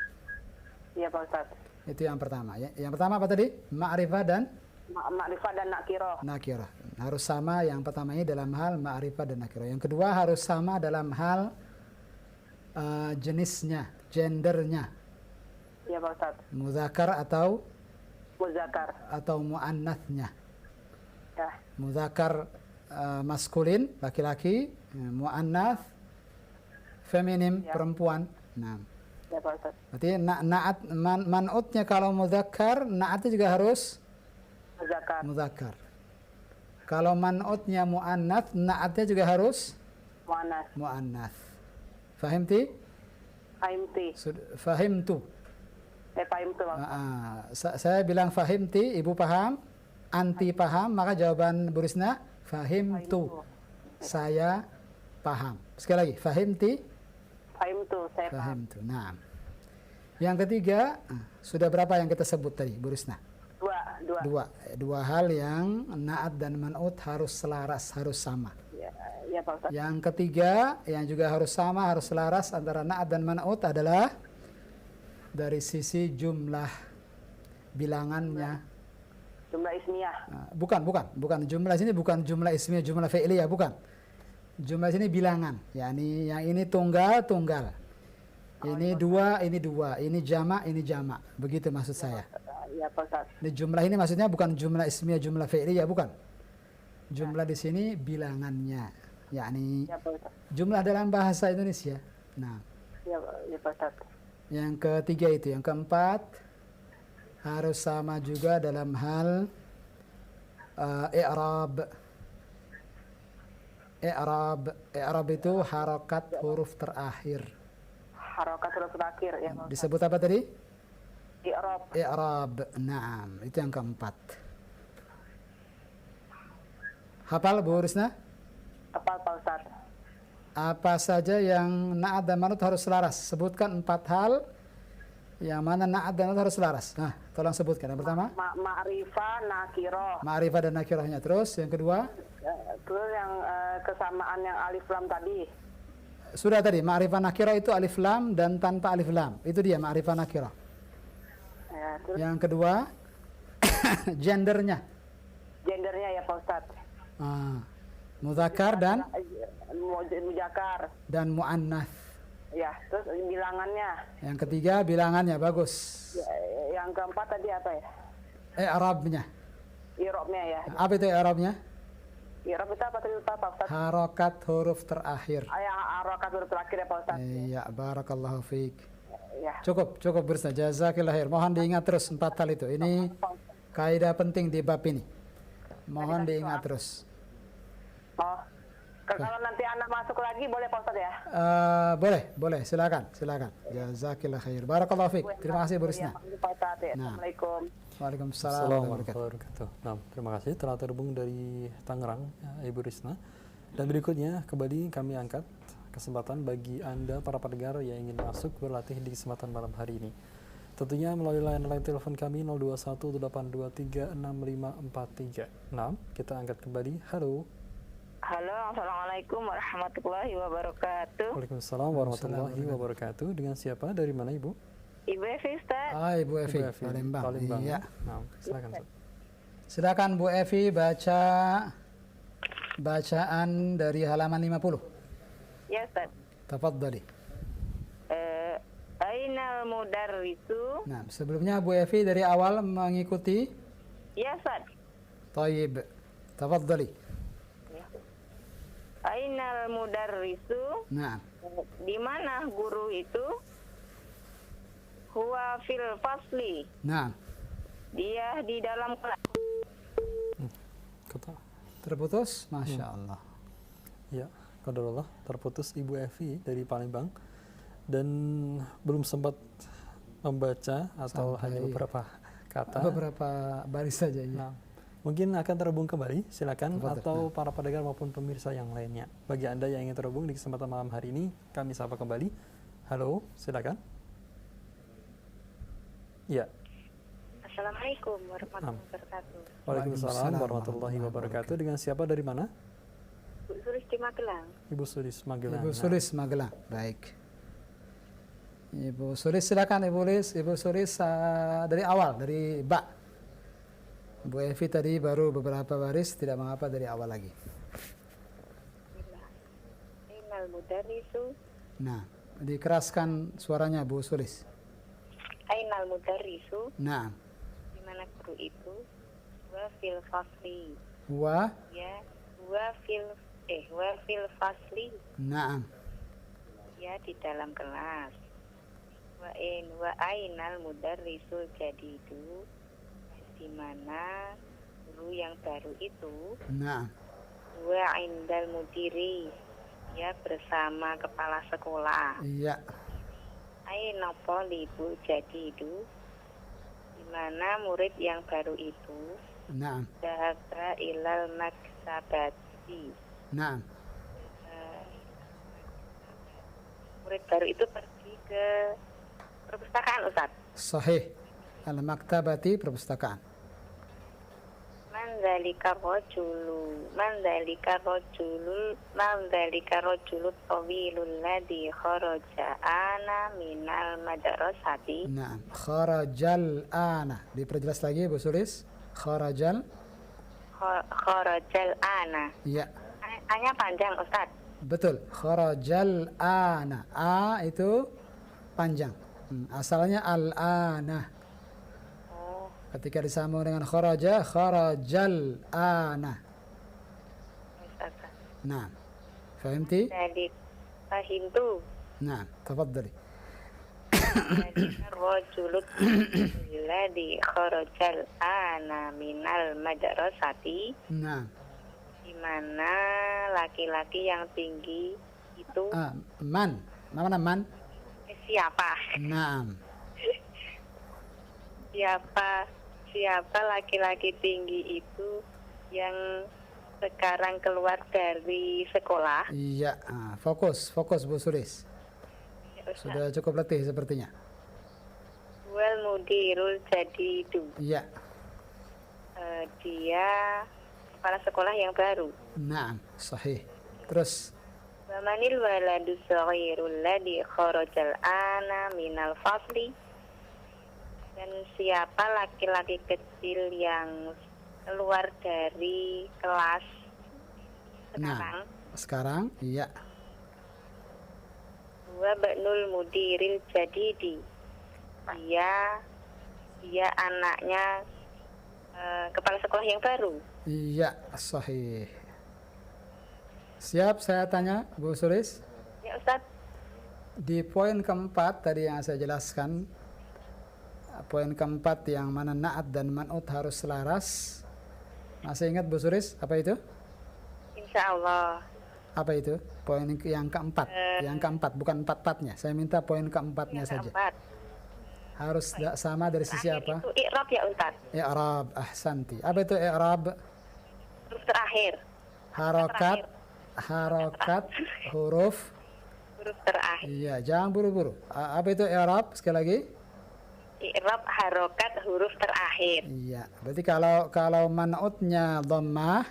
F: Ya Pak Ustaz.
A: Itu yang pertama. Yang pertama apa tadi? Ma'rifah dan
F: Ma'rifah dan nakirah.
A: nakirah. Harus sama yang pertama ini dalam hal ma'rifah dan nakirah. Yang kedua harus sama dalam hal jenisnya, gendernya.
F: Ya Pak Ustaz.
A: Muzakkar atau
F: Muzakkar.
A: muannatsnya.
F: Ya.
A: Muzakkar maskulin, laki-laki, muannats feminim, perempuan. Nah,
F: Ya Pak Ustaz.
A: berarti na'at man'utnya kalau muzakkar, na'atnya juga harus
F: Muzakkar.
A: muzakkar. Kalau man'utnya muannats, na'atnya juga harus
F: Muannas.
A: muannats. Fahimti?
F: Fahimti.
A: Fahimtu.
F: Fahimtu Pak.
A: Saya bilang fahimti, ibu paham, anti paham, maka jawaban Bu Risna fahimtu. Saya paham. Sekali lagi, fahimti,
F: Fahimtu, saya paham.
A: fahimtu. Nah, yang ketiga, sudah berapa yang kita sebut tadi, Bu Risna? Dua hal yang na'at dan man'ut harus selaras, harus sama.
F: Ya Pak Ustaz.
A: Yang ketiga, yang juga harus sama, harus selaras antara na'at dan man'ut adalah dari sisi jumlah bilangannya.
F: Jumlah ismiyah.
A: Bukan jumlah sini, bukan jumlah ismiyah, jumlah fi'liyah, bukan. Jumlah sini bilangan. Yani yang ini tunggal. Ini dua, ini jamak, ini jamak. Begitu maksud saya.
F: Ya Pak Ustaz.
A: Ini jumlah ini maksudnya bukan jumlah ismiyah, jumlah fi'liyah, bukan. Jumlah di sini bilangannya. Yani
F: Ya Pak Ustaz.
A: jumlah dalam bahasa Indonesia. Nah,
F: Ya Pak Ustaz.
A: yang ketiga itu, yang keempat harus sama juga dalam hal i'rab. I'rab itu harokat huruf terakhir.
F: Harokat huruf terakhir ya Pak Ustaz.
A: Disebut apa tadi?
F: I'rab.
A: I'rab. Naam, itu yang keempat. Hafal Bu Risna?
F: Apa Pak Ustaz?
A: Apa saja yang na'at dan man'ut harus selaras? Sebutkan 4 hal yang mana na'at dan man'ut harus selaras. Nah, tolong sebutkan. Yang pertama,
F: Ma'rifah, nakirah.
A: ma'rifah dan nakirahnya. Terus yang kedua,
F: Terus yang kesamaan yang alif lam tadi.
A: sudah tadi ma'rifah nakirah itu alif lam dan tanpa alif lam. Itu dia ma'rifah nakirah.
F: Ya, terus
A: Yang kedua, gendernya.
F: gendernya ya Pak Ustaz.
A: Muzakkar
F: Mujakar.
A: dan muannats.
F: Ya, terus bilangannya.
A: Yang ketiga bilangannya bagus.
F: Ya, yang keempat tadi apa ya?
A: I'rabnya.
F: I'rabnya ya.
A: Apa itu i'rabnya?
F: I'rab itu apa tadi Pak Ustaz?
A: Harokat huruf terakhir.
F: Harokat huruf terakhir ya Pak Ustaz.
A: Iya, barakallahu fiik.
F: Ya.
A: Cukup bersama. Jazakillah khair. Mohon diingat terus 4 hal itu. Ini kaidah penting di bab ini. Mohon diingat terus.
F: Oh. Kalau nanti anak masuk lagi boleh Pak Ustaz ya?
A: Boleh. Silakan. Jazakillah khair. Barakallahu fiik. Terima kasih Bu Risna.
F: Ya, Pak Ustaz ya.
A: Nah.
F: Assalamualaikum.
A: Waalaikumsalam warahmatullahi wabarakatuh.
E: Nah, terima kasih telah terhubung dari Tangerang, ya, Ibu Risna. Dan berikutnya kembali kami angkat kesempatan bagi Anda para pendengar yang ingin masuk berlatih di kesempatan malam hari ini. Tentunya melalui line telepon kami 0218236543. Nah, kita angkat kembali. Halo.
F: Halo, Assalamualaikum warahmatullahi wabarakatuh.
E: Waalaikumsalam warahmatullahi wabarakatuh. Dengan siapa? Dari mana Ibu?
F: Ibu Evi Ustaz.
A: Ibu Evi, Palembang. Iya.
E: Nah, silakan. Ustaz.
A: Silakan Bu Evi baca bacaan dari halaman 50.
F: Ya Ustaz.
A: Tafadhali.
F: Ainal mudarrisu.
A: Nah, sebelumnya Bu Evi dari awal mengikuti
F: Ya, Ustaz.
A: طيب تفضلي.
F: Ainal mudarrisu,
A: نعم.
F: di mana guru itu? Huwa fil fasli,
A: نعم.
F: dia di dalam kelas.
E: Kata.
A: Terputus? Masya Allah.
E: Ya, qadarullah, terputus Ibu Evi dari Palembang dan belum sempat membaca atau
A: Sampai
E: hanya beberapa kata.
A: Beberapa baris saja ya.
E: Nah, mungkin akan terhubung kembali, silakan,
A: Tafadhol.
E: atau para pendengar maupun pemirsa yang lainnya. Bagi Anda yang ingin terhubung di kesempatan malam hari ini, kami sapa kembali. Halo, silakan. Ya.
F: Assalamualaikum warahmatullahi wabarakatuh.
E: Waalaikumsalam warahmatullahi wabarakatuh. Dengan siapa, dari mana?
F: Bu Sulis di Magelang.
E: Ibu Sulis Magelang.
A: Ibu Sulis Magelang. Baik. Ibu Sulis silakan Ibu Sulis dari awal, dari ba. Bu Evi tadi baru beberapa baris, tidak mengapa dari awal lagi.
F: Ainal mudarrisu,
A: Nah, dikeraskan suaranya Bu Sulis.
F: ainal mudarrisu,
A: Nah,
F: di mana guru itu? Huwa fil fasli,
A: wa,
F: ya. Huwa fil fasli,
A: na'am.
F: ya di dalam kelas. Wa ainal mudarrisul jadidu, di mana guru yang baru itu?
A: Na'am.
F: Wa indal mudiri, ya bersama kepala sekolah.
A: Iya.
F: Aina talibu jadidu, di mana murid yang baru itu?
A: Na'am.
F: Dhahaba ilal maktabati,
A: Na'am.
F: murid baru itu pergi ke perpustakaan, Ustaz.
A: Sahih. Al-maktabati, perpustakaan.
F: Man dzalika rajulul tawilul ladzi kharaja ana minal madrasati.
A: Na'am. Kharajal ana. Diperjelas lagi Bu Sulis. Kharajal.
F: Kharajal ana.
A: Iya.
F: Hanya panjang, Ustaz.
A: Betul. Kharajal ana. A itu panjang. Asalnya al-ana.
F: Oh,
A: Ketika disambung dengan kharaja, kharajal ana.
F: Ustaz.
A: Nah. Fahimti?
F: Jadi fahimtu.
A: Nah, tafadhali.
F: Rajulul ladzi kharajal ana minal madrasati,
A: Nah.
F: di mana laki-laki yang tinggi itu
A: Man. Mana man?
F: siapa?
A: Naam.
F: Siapa laki-laki tinggi itu yang sekarang keluar dari sekolah?
A: Iya. Fokus Bu Sulis. Sudah cukup letih sepertinya.
F: Wal mudirul jadidu,
A: Iya.
F: dia kepala sekolah yang baru.
A: Naam. Sahih. Terus.
F: Wamanil waladu saghirul ladzi kharajal ana minal fasli, dan siapa laki-laki kecil yang keluar dari kelas sekarang?
A: Sekarang. Iya.
F: Wa ba'nul mudiril jadidi, dia anaknya kepala sekolah yang baru.
A: Iya. Sahih. Siap saya tanya Bu Sulis.
F: Ya, Ustaz.
A: Di poin keempat tadi yang saya jelaskan, poin keempat yang mana na'at dan man'ut harus selaras. Masih ingat Bu Sulis apa itu?
F: Insya Allah.
A: Apa itu? Poin yang keempat. Yang keempat, bukan empat-empatnya. Saya minta poin keempatnya
F: Yang
A: saja.
F: keempat.
A: Harus sama dari sisi
F: Terakhir
A: apa?
F: itu i'rab ya, Ustaz.
A: I'rab, ahsanti. Apa itu i'rab?
F: Huruf terakhir.
A: Harokat huruf.
F: Huruf terakhir.
A: Iya, jangan buru-buru. Apa itu i'rab? Sekali lagi.
F: I'rab harokat huruf terakhir.
A: Iya, berarti kalau man'utnya dhammah,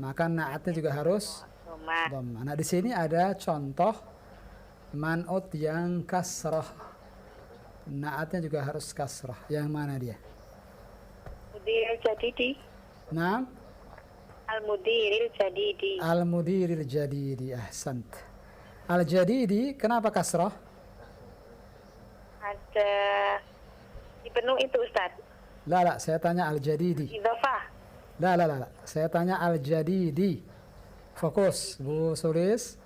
A: maka na'atnya juga harus
F: Dhamma.
A: dhammah. Nah, di sini ada contoh man'ut yang kasrah. Na'atnya juga harus kasrah. Yang mana dia?
F: Mudiril jadidi.
A: Nah,
F: Al-mudiril jadidi.
A: al-mudiril jadidi. Ahsant. Al-jadidi kenapa kasrah?
F: Ada di penuh itu, Ustaz.
A: La, saya tanya al-jadidi.
F: Idhofah.
A: La. Saya tanya al-jadidi. Fokus, Bu Sulis.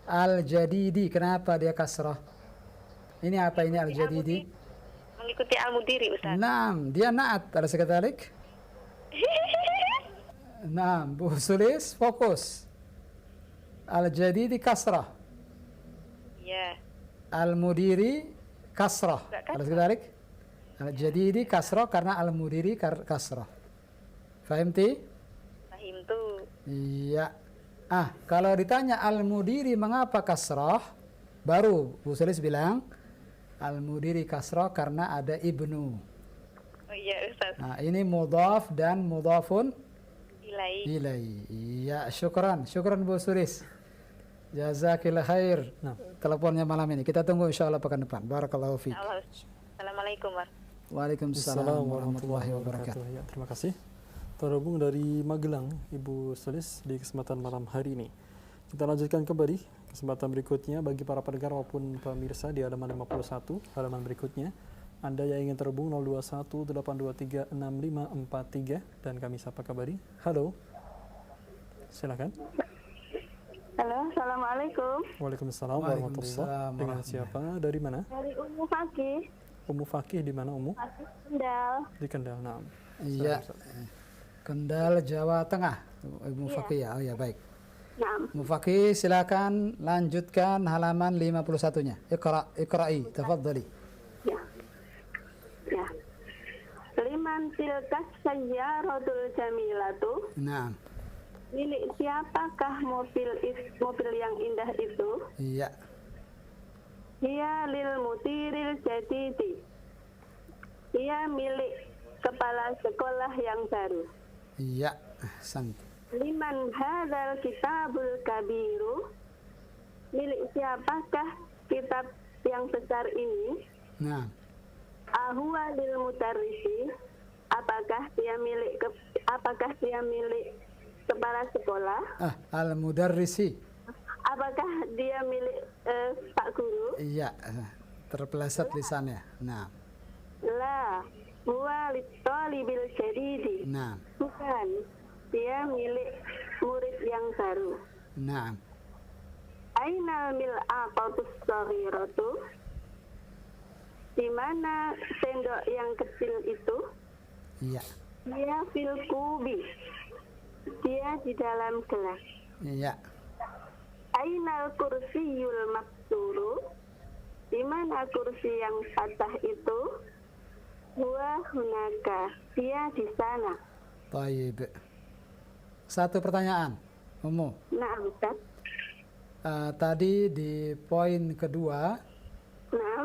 A: Al-jadidi, kenapa dia kasrah? Ini apa ini al-jadidi?
F: Mengikuti al-mudiri, Ustaz.
A: Naam, dia na'at. Alaysa kadhalik? Naam, Bu Sulis, fokus. Al-jadidi kasrah.
F: Ya.
A: Al-mudiri kasrah.
F: Enggak kasrah.
A: Alaysa kadhalik? Al-jadidi kasrah karena al-mudiri kasrah. Fahimti?
F: Fahim tuh.
A: Iya. Kalau ditanya al-mudiri mengapa kasrah, baru Bu Sulis bilang al-mudiri kasrah karena ada ibnu.
F: Oh iya, Ustaz.
A: Nah, ini mudhaf dan mudhafun
F: Ilai.
A: ilai. Iya, syukran Bu Sulis. Jazakillah khair.
E: Nah.
A: Teleponnya malam ini. Kita tunggu insyaallah pekan depan. Barakallahu fiik.
F: Allah. Assalamualaikum, Mas.
A: Waalaikumsalam warahmatullahi wabarakatuh.
E: Ya, terima kasih. Terhubung dari Magelang, Ibu Sulis di kesempatan malam hari ini. Kita lanjutkan kembali kesempatan berikutnya bagi para pendengar maupun pemirsa di halaman 51, halaman berikutnya. Anda yang ingin terhubung 0218236543 dan kami sapa kembali. Halo. Silakan.
F: Halo, Assalamualaikum.
E: Waalaikumsalam warahmatullahi
A: Waalaikumsalam
E: Dengan siapa? Dari mana?
F: Dari Ummu Fakih.
E: Ummu Fakih di mana Ummu?
F: Fakih Kendal.
E: Di Kendal. Nah.
A: Iya. Kendal, Jawa Tengah. Ibu Fakih ya. Oh ya, baik.
F: Naam.
A: Mufaki, silakan lanjutkan halaman 51-nya. Iqra'i, tafadhali.
F: Ya. Ya. Liman tilkas sayyaratul jamilatu.
A: Nah,
F: Milik siapakah mobil yang indah itu?
A: iya.
F: Ia lil mutiril jadidi. Ia milik kepala sekolah yang baru.
A: Iya, sang.
F: Liman hadzal kitabul kabiru. Milik siapakah kitab yang besar ini?
A: Nah,
F: Ahuwa lil mudarrisi. Apakah dia milik kepala sekolah?
A: al-mudarrisi.
F: Apakah dia milik Pak Guru?
A: Iya, terpeleset lisannya. Nah,
F: La, huwa litolibil jadidi.
A: nah,
F: Bukan, dia milik murid yang baru.
A: nah.
F: Ainal mil'aqatus saghiratu. Di mana sendok yang kecil itu?
A: Iya,
F: Dia fil kubi. Dia di dalam gelas.
A: iya.
F: Ainal kursiyul maksuru. Di mana kursi yang patah itu? Huwa hunaka. Dia di sana.
A: Taib. Satu pertanyaan, Ummu.
F: Nah, Ustaz.
A: Tadi di poin kedua,
F: Nah,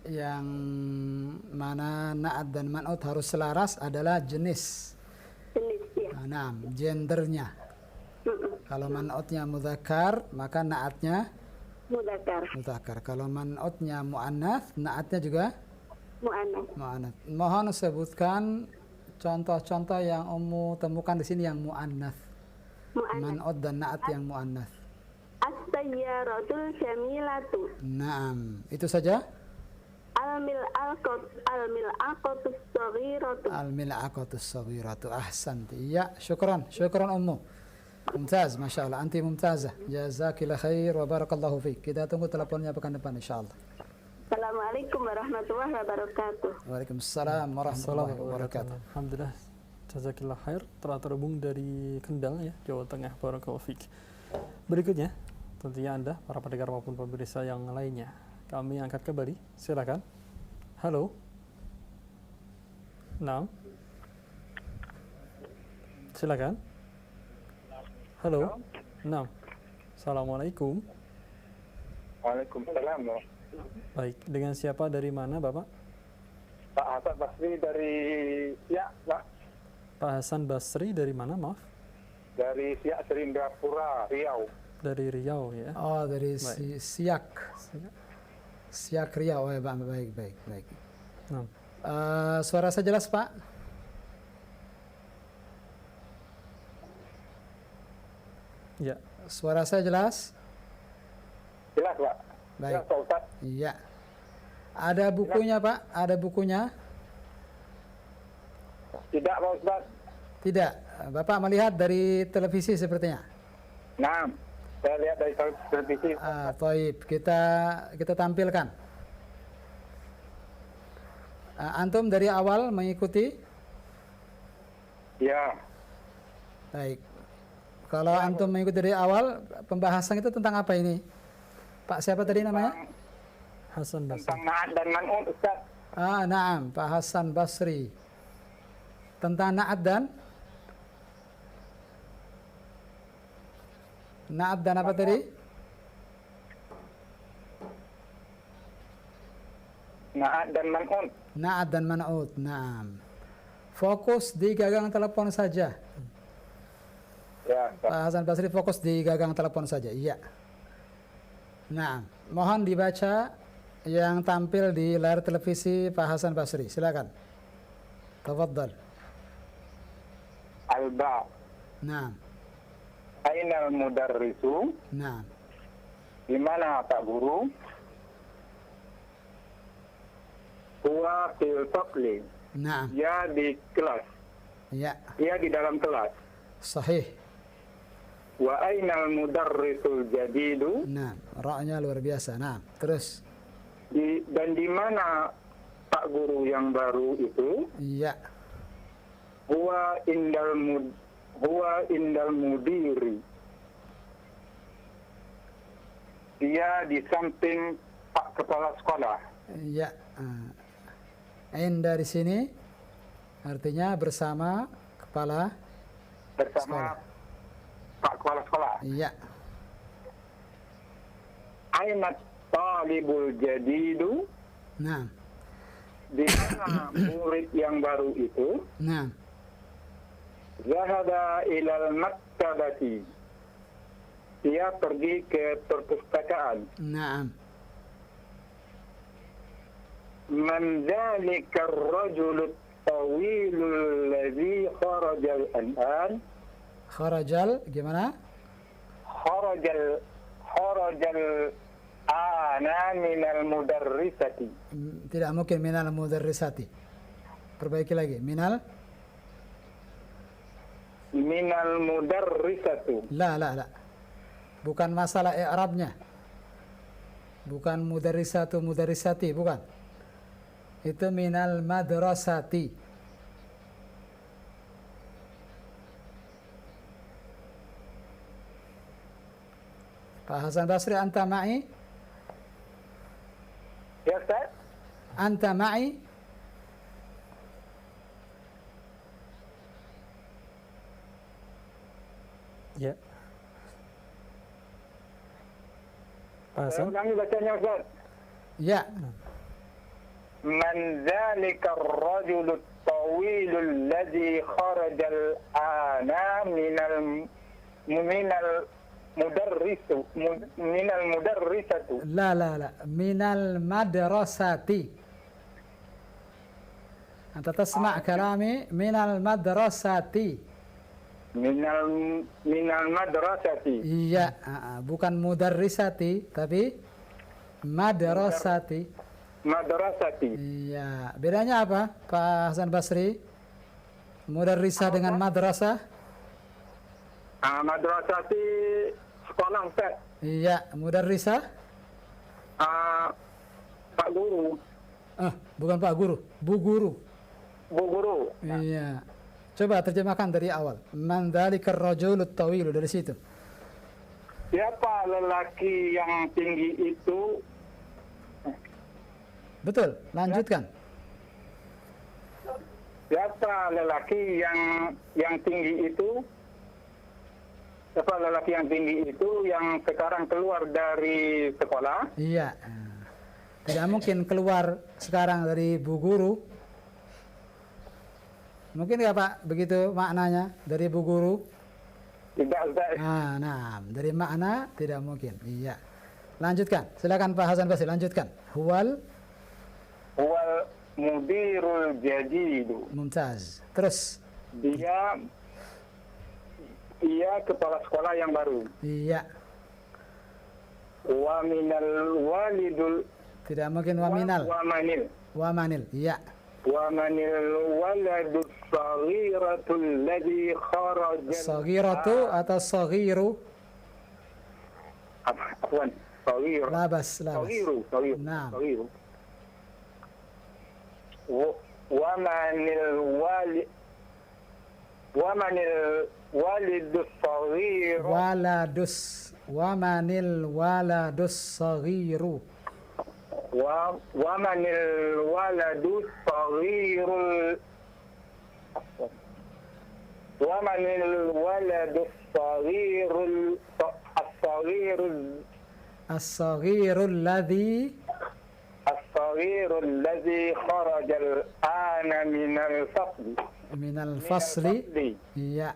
A: yang mana na'at dan man'ut harus selaras adalah jenis.
F: jenis ya.
A: Nah, gendernya. Kalau man'utnya mudzakkar, maka na'atnya
F: Mudzakkar.
A: mudzakkar. Kalau man'utnya muannats, na'atnya juga
F: Mu'annas.
A: muannats. Mohon sebutkan contoh-contoh yang Ummu temukan di sini yang muannats.
F: Mu'annas.
A: Man'ut dan na'at yang muannats.
F: As-sayyaratul jamilatu.
A: Naam, itu saja.
F: Al-mil'aqatus saghiratu.
A: Al-mil'aqatus saghiratu. Ahsanti. Ya, syukran Ummu. Mumtaz, Masya Allah. Anti mumtazah. Jazakillah khair wa barakallahu fiik. Kita tunggu teleponnya pekan depan insyaAllah.
F: Assalamualaikum warahmatullahi wabarakatuh.
A: Waalaikumsalam warahmatullahi wabarakatuh.
E: Alhamdulillah. Jazakillah khair telah terhubung dari Kendal ya, Jawa Tengah. Barakallahu fiik. Berikutnya, tentunya Anda, para pendengar maupun pemirsa yang lainnya, kami angkat kembali. Silakan. Halo. Nah. Silakan. Halo. Nah. Assalamualaikum.
G: Waalaikumsalam.
E: Baik, dengan siapa dari mana, Bapak?
G: Pak Hasan Basri dari Pak.
E: Pak Hasan Basri dari mana, maaf?
G: Dari Siak Seringgapura, Riau.
E: Dari Riau ya.
A: Oh, dari
E: Baik.
A: Siak Riau. Oh, ya, baik.
E: Nah.
A: Suara saya jelas, Pak?
E: Ya.
A: Suara saya jelas?
G: Jelas, Pak.
A: Baik.
G: Jelas, Pak Ustaz.
A: Iya. Ada bukunya, Pak? Ada bukunya?
G: Tidak Pak Ustaz.
A: Tidak. Bapak melihat dari televisi sepertinya.
G: Nah, saya lihat dari televisi.
A: Taib. Kita tampilkan. Antum dari awal mengikuti?
G: Ya.
A: Baik. Kalau antum mengikuti dari awal, pembahasan itu tentang apa ini? Pak siapa tadi namanya?
E: Hasan Basri.
G: Tentang Na'at dan Man'ut Ustaz.
A: Naam, Pak Hasan Basri. Tentang Na'at dan apa tadi?
G: Na'at dan Man'ut.
A: Na'at dan Man'ut. Naam. Fokus di gagang telepon saja.
G: Ya, Ustaz.
A: Pak Hasan Basri fokus di gagang telepon saja. Iya. Nah, mohon dibaca yang tampil di layar televisi Pak Hasan Basri. Silakan. Tafadhal.
G: Al-Ba.
A: Nah,
G: Ainal mudarrisu.
A: nah,
G: Di mana Pak Guru? Huwa fil faqli.
A: nah,
G: Dia di kelas.
A: ya,
G: Dia di dalam kelas.
A: sahih.
G: Wa ainal mudarrisul jadidu.
A: Nah, ra-nya luar biasa. Nah, terus.
G: Dan di mana Pak Guru yang baru itu?
A: Iya,
G: Huwa indal mudiri. Dia di samping Pak Kepala Sekolah.
A: iya. Inda di sini artinya bersama kepala.
G: Bersama Pak Kepala Sekolah.
A: Iya,
G: Ainat talibul jadidu.
A: nah,
G: Di mana murid yang baru itu?
A: nah,
G: Zahada ilal maktabati. Dia pergi ke perpustakaan.
A: nah.
G: Man dzalika ar-rajulu at-tawilul ladzi kharaja al-an.
A: Kharajal gimana?
G: Kharajal ana minal mudarrisati.
A: Tidak mungkin minal mudarrisati. Perbaiki lagi. Minal
G: Mudarrisatu.
A: la. Bukan masalah i'rabnya. Bukan mudarrisatu mudarrisati, bukan. Itu minal madrasati. Pak Hasan Basri, anta ma'i?
G: Ya Ustaz?
A: Anta ma'i?
E: Ya. Pak
G: Saya
E: Hasan.
G: ulangi bacanya Ustaz.
A: Ya.
G: Man dzalika ar-rajulu at-tawilul ladzi kharajal ana minal mudarrisatu.
A: La. Minal madrasati. Anta tasma' kalami minal madrasati.
G: Minal madrasati.
A: Iya, bukan mudarrisati, tapi madrasati.
G: Madrasati.
A: Iya, bedanya apa, Pak Hasan Basri? Mudarrisah dengan madrasah?
G: Madrasati sekolah Ustaz.
A: Iya, mudarrisah?
G: Pak Guru.
A: Bukan Pak Guru, Bu Guru.
G: Bu Guru.
A: Iya. Coba terjemahkan dari awal. Man dzalikar rajulut tawilu, dari situ.
G: Siapa lelaki yang tinggi itu?
A: Betul, lanjutkan.
G: Siapa lelaki yang tinggi itu? Siapa lelaki yang tinggi itu yang sekarang keluar dari sekolah?
A: Iya. Tidak mungkin keluar sekarang dari Bu Guru. Mungkin nggak Pak begitu maknanya dari Bu Guru?
G: Tidak Ustaz.
A: Nah, dari makna tidak mungkin. Iya. Lanjutkan. Silakan Pak Hasan Basri, lanjutkan. Huwal
G: mudirul jadidu.
A: mumtaz. Terus.
G: Dia kepala sekolah yang baru.
A: Iya.
G: Wa minal walidul.
A: Tidak mungkin waminal.
G: Wa manil.
A: Wamanil. Iya.
G: ومن الولد الصغيرة الذي خرج
A: Saghiratu atau saghiru?
G: عفوا صغير
A: Labas, labas.
G: صغير
A: نعم.
G: صغير ومن الوالد الصغير
A: Waladus. Wamanil waladus saghiru.
G: ومن الولد الصغير ومن الولد الصغير الصغير
A: As-saghiru alladhi
G: الصغير الذي خرج الآن من الفصل
A: minal fasli. Iya.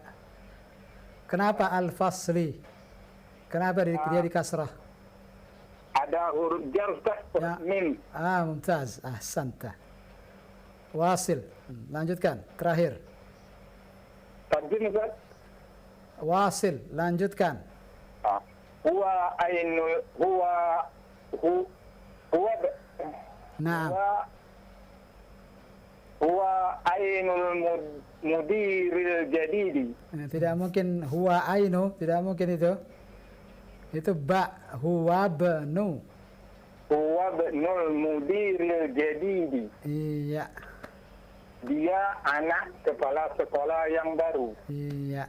A: Kenapa al-fasli? Kenapa dia di kasrah?
G: ada huruf jar
A: Ya.
G: min.
A: Mumtaz. Ahsanta. Wasil. Lanjutkan. Terakhir.
G: Tarjim Ustaz.
A: Wasil. Lanjutkan.
G: Huwa ainul huwa
A: Naam.
G: huwa ainul mudiril jadidi.
A: Tidak mungkin huwa ainu. Tidak mungkin itu. Itu ba. Huwa benu.
G: Huwa ibnul mudiril jadidi.
A: Iya.
G: Dia anak kepala sekolah yang baru.
A: Iya.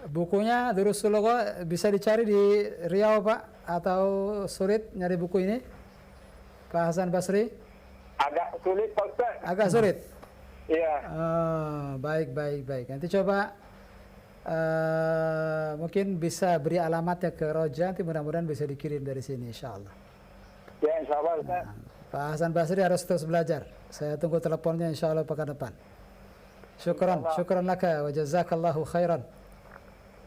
A: Bukunya Durusul Lugha bisa dicari di Riau, Pak, atau sulit nyari buku ini? Pak Hasan Basri?
G: Agak sulit Pak Ustaz.
A: Agak sulit.
G: Iya.
A: Baik. Nanti coba mungkin bisa beri alamatnya ke Roja, nanti mudah-mudahan bisa dikirim dari sini insyaallah.
G: Ya insyaallah Ustaz.
A: Pak Hasan Basri harus terus belajar. Saya tunggu teleponnya insyaallah pekan depan. Syukran laka wa jazakallahu khairan.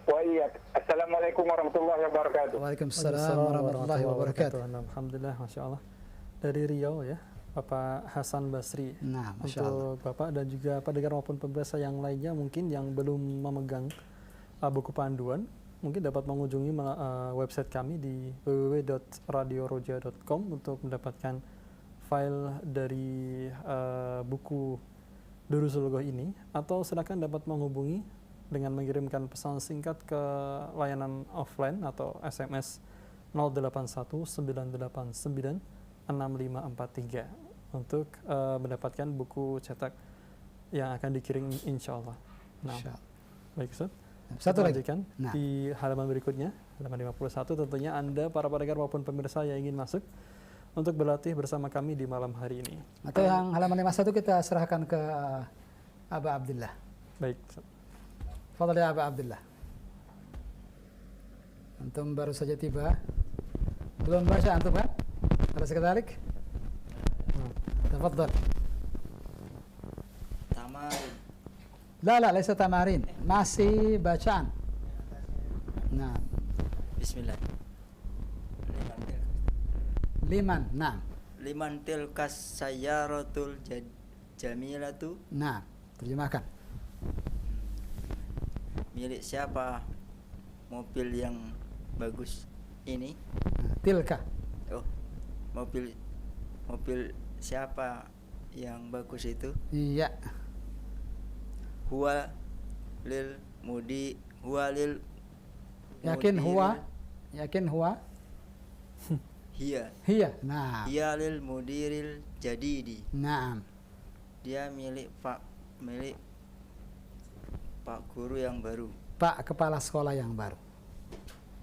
G: Wa iyyak. Assalamualaikum warahmatullahi wabarakatuh.
A: Waalaikumsalam warahmatullahi wabarakatuh.
E: Alhamdulillah, Masya Allah. Dari Riau ya, Bapak Hasan Basri.
A: Nah, Masya Allah.
E: Untuk Bapak dan juga pendengar maupun pemirsa yang lainnya mungkin yang belum memegang buku panduan, mungkin dapat mengunjungi website kami di www.radioroja.com untuk mendapatkan file dari buku Durusul Lugha ini, atau silakan dapat menghubungi dengan mengirimkan pesan singkat ke layanan offline atau SMS 0819896543 untuk mendapatkan buku cetak yang akan dikirim insya Allah. Nah, baik Ustaz.
A: Satu lagi.
E: Lanjutkan di halaman berikutnya, halaman 51. Tentunya Anda para pendengar maupun pemirsa yang ingin masuk untuk berlatih bersama kami di malam hari ini.
A: Atau yang halaman 51 kita serahkan ke Aba Abdillah.
E: Baik Ustaz.
A: Fadhal ya Aba Abdillah. Antum baru saja tiba. Belum baca antum kan? Alas kedalik? Tafadhal.
D: Tamarin.
A: La, laisa tamarin. Masih bacaan. Nah,
D: Bismillah.
A: liman. Nah.
D: Liman tilkas sayyaratul jamilatu.
A: Nah, terjemahkan.
D: Milik siapa mobil yang bagus ini?
A: Tilka.
D: Oh, mobil siapa yang bagus itu?
A: Iya.
D: Huwa lil
A: Yakin
D: mudiril-
A: huwa? Yakin huwa?
D: Hiya.
A: Hiya. Nah.
D: Hiya lil mudiril jadidi.
A: Naam.
D: Dia milik Pak Guru yang baru.
A: Pak Kepala Sekolah yang baru.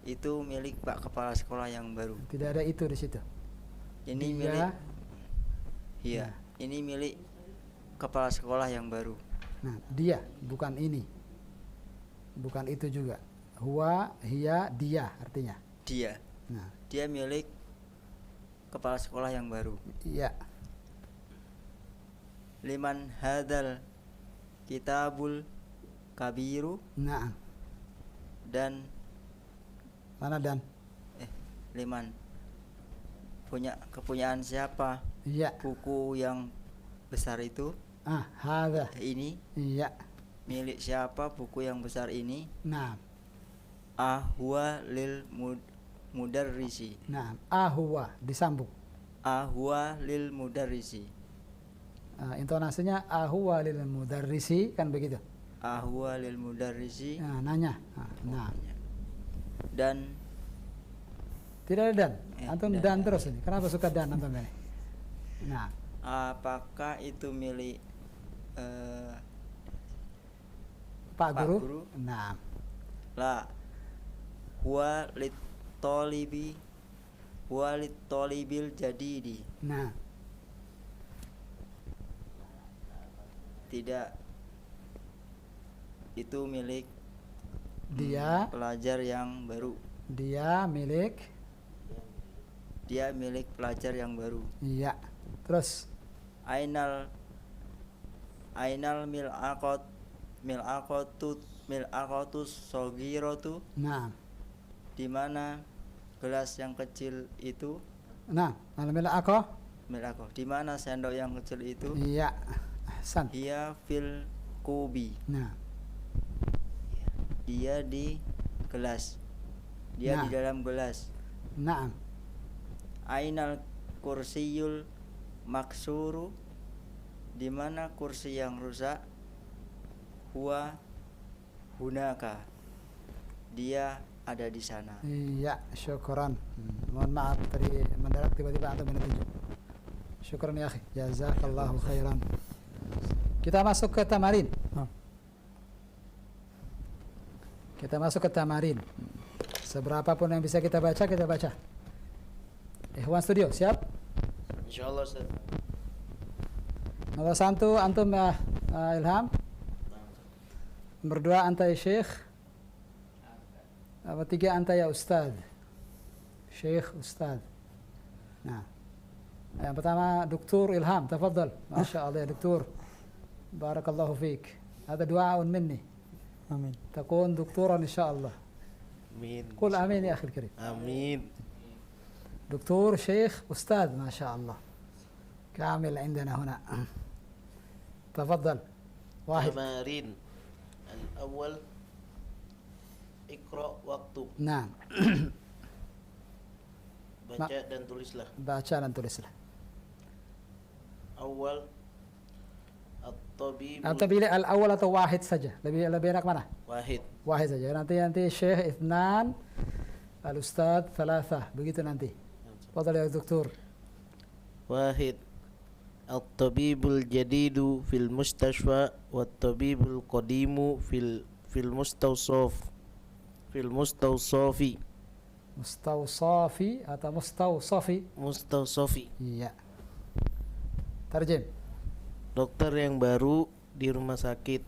D: Itu milik Pak Kepala Sekolah yang baru.
A: Tidak ada itu di situ.
D: Ini
A: Dia.
D: milik. Iya. Ini milik Kepala Sekolah yang baru.
A: Nah, dia, bukan ini. Bukan itu juga. Huwa, hiya, dia artinya.
D: Dia.
A: Nah,
D: Dia milik Kepala Sekolah yang baru.
A: iya.
D: Liman hadal kitabul kabiru,
A: Nah,
D: dan
A: mana dan?
D: liman kepunyaan siapa
A: Iya.
D: buku yang besar itu?
A: Hadza.
D: Ini
A: Iya.
D: milik siapa buku yang besar ini?
A: Nah,
D: Ahwa lil mudarrisi.
A: nah, huwa disambung.
D: Ahwa lil mudarrisi.
A: Intonasinya ahuwa lil mudarrisi kan begitu.
D: Ahwa lil mudarrisi.
A: Nanya. Nah.
D: Dan
A: Tidak ada dan. Antum
D: dan.
A: dan terus ini. Kenapa suka dan antum ini? Nah,
D: apakah itu milik
A: Pak
D: Pak
A: Guru.
D: Guru.
A: Nah,
D: la huwa lit tolibil jadidi.
A: nah,
D: Tidak, itu milik
A: dia
D: pelajar yang baru.
A: dia milik.
D: Dia milik pelajar yang baru.
A: Iya. Terus
D: Ainal mil'aqatus sogiratu.
A: nah.
D: Di mana gelas yang kecil itu?
A: Nah, alhamdulillah aku.
D: Mil'aqah. Di mana sendok yang kecil itu?
A: Iya. Ahsan.
D: Dia fil kubi.
A: Nah,
D: Dia di gelas. Dia
A: Nah.
D: di dalam gelas.
A: na'am.
D: Ainal kursiyul maksuru. Di mana kursi yang rusak? Huwa hunaka. Dia ada di sana.
A: Iya, syukran. Mohon maaf tadi mendarat tiba-tiba antum menuju. Syukran ya akhi. Jazakallahu khairan. Kita masuk ke tamarin. Kita masuk ke tamarin. Seberapa pun yang bisa kita baca, kita baca. Ikhwan studio, siap?
B: Insyaallah Ustaz.
A: Nomor 1 antum ya Ilham. Nomor 2 anta ya Syekh. Nomor 3 anta ya Ustaz. Syekh Ustaz. Nah, yang pertama Dr. Ilham, tafadhal. Masya Allah ya Dr. Barakallahu fiik. Ada du'a minni.
E: Amin.
A: تكون دكتورا إن شاء الله.
B: Amin.
A: قل آمين يا أخي الكريم.
B: Amin.
A: دكتور شيخ أستاذ ما شاء الله كامل عندنا هنا. تفضل. واحد.
B: Tamarin. Al-awwal Iqra waktu.
A: نعم.
B: Baca dan tulislah.
A: baca dan tulislah.
B: Awal At-tabib
A: Atau pilih al-awwal atau wahid saja. Lebih enak mana?
B: wahid.
A: Wahid saja. Nanti Syekh Ithnan, Al-Ustadz Thalatha. Begitu nanti. Tafadhal ya Doktor.
B: Wahid At-tabibul jadidu fil mustashfa wat-tabibul qadimu fil mustawsaf fil mustawsafi
A: Mustawsafi atau mustawsafi?
B: mustawsafi.
A: Iya. Tarjim.
B: Dokter yang baru di rumah sakit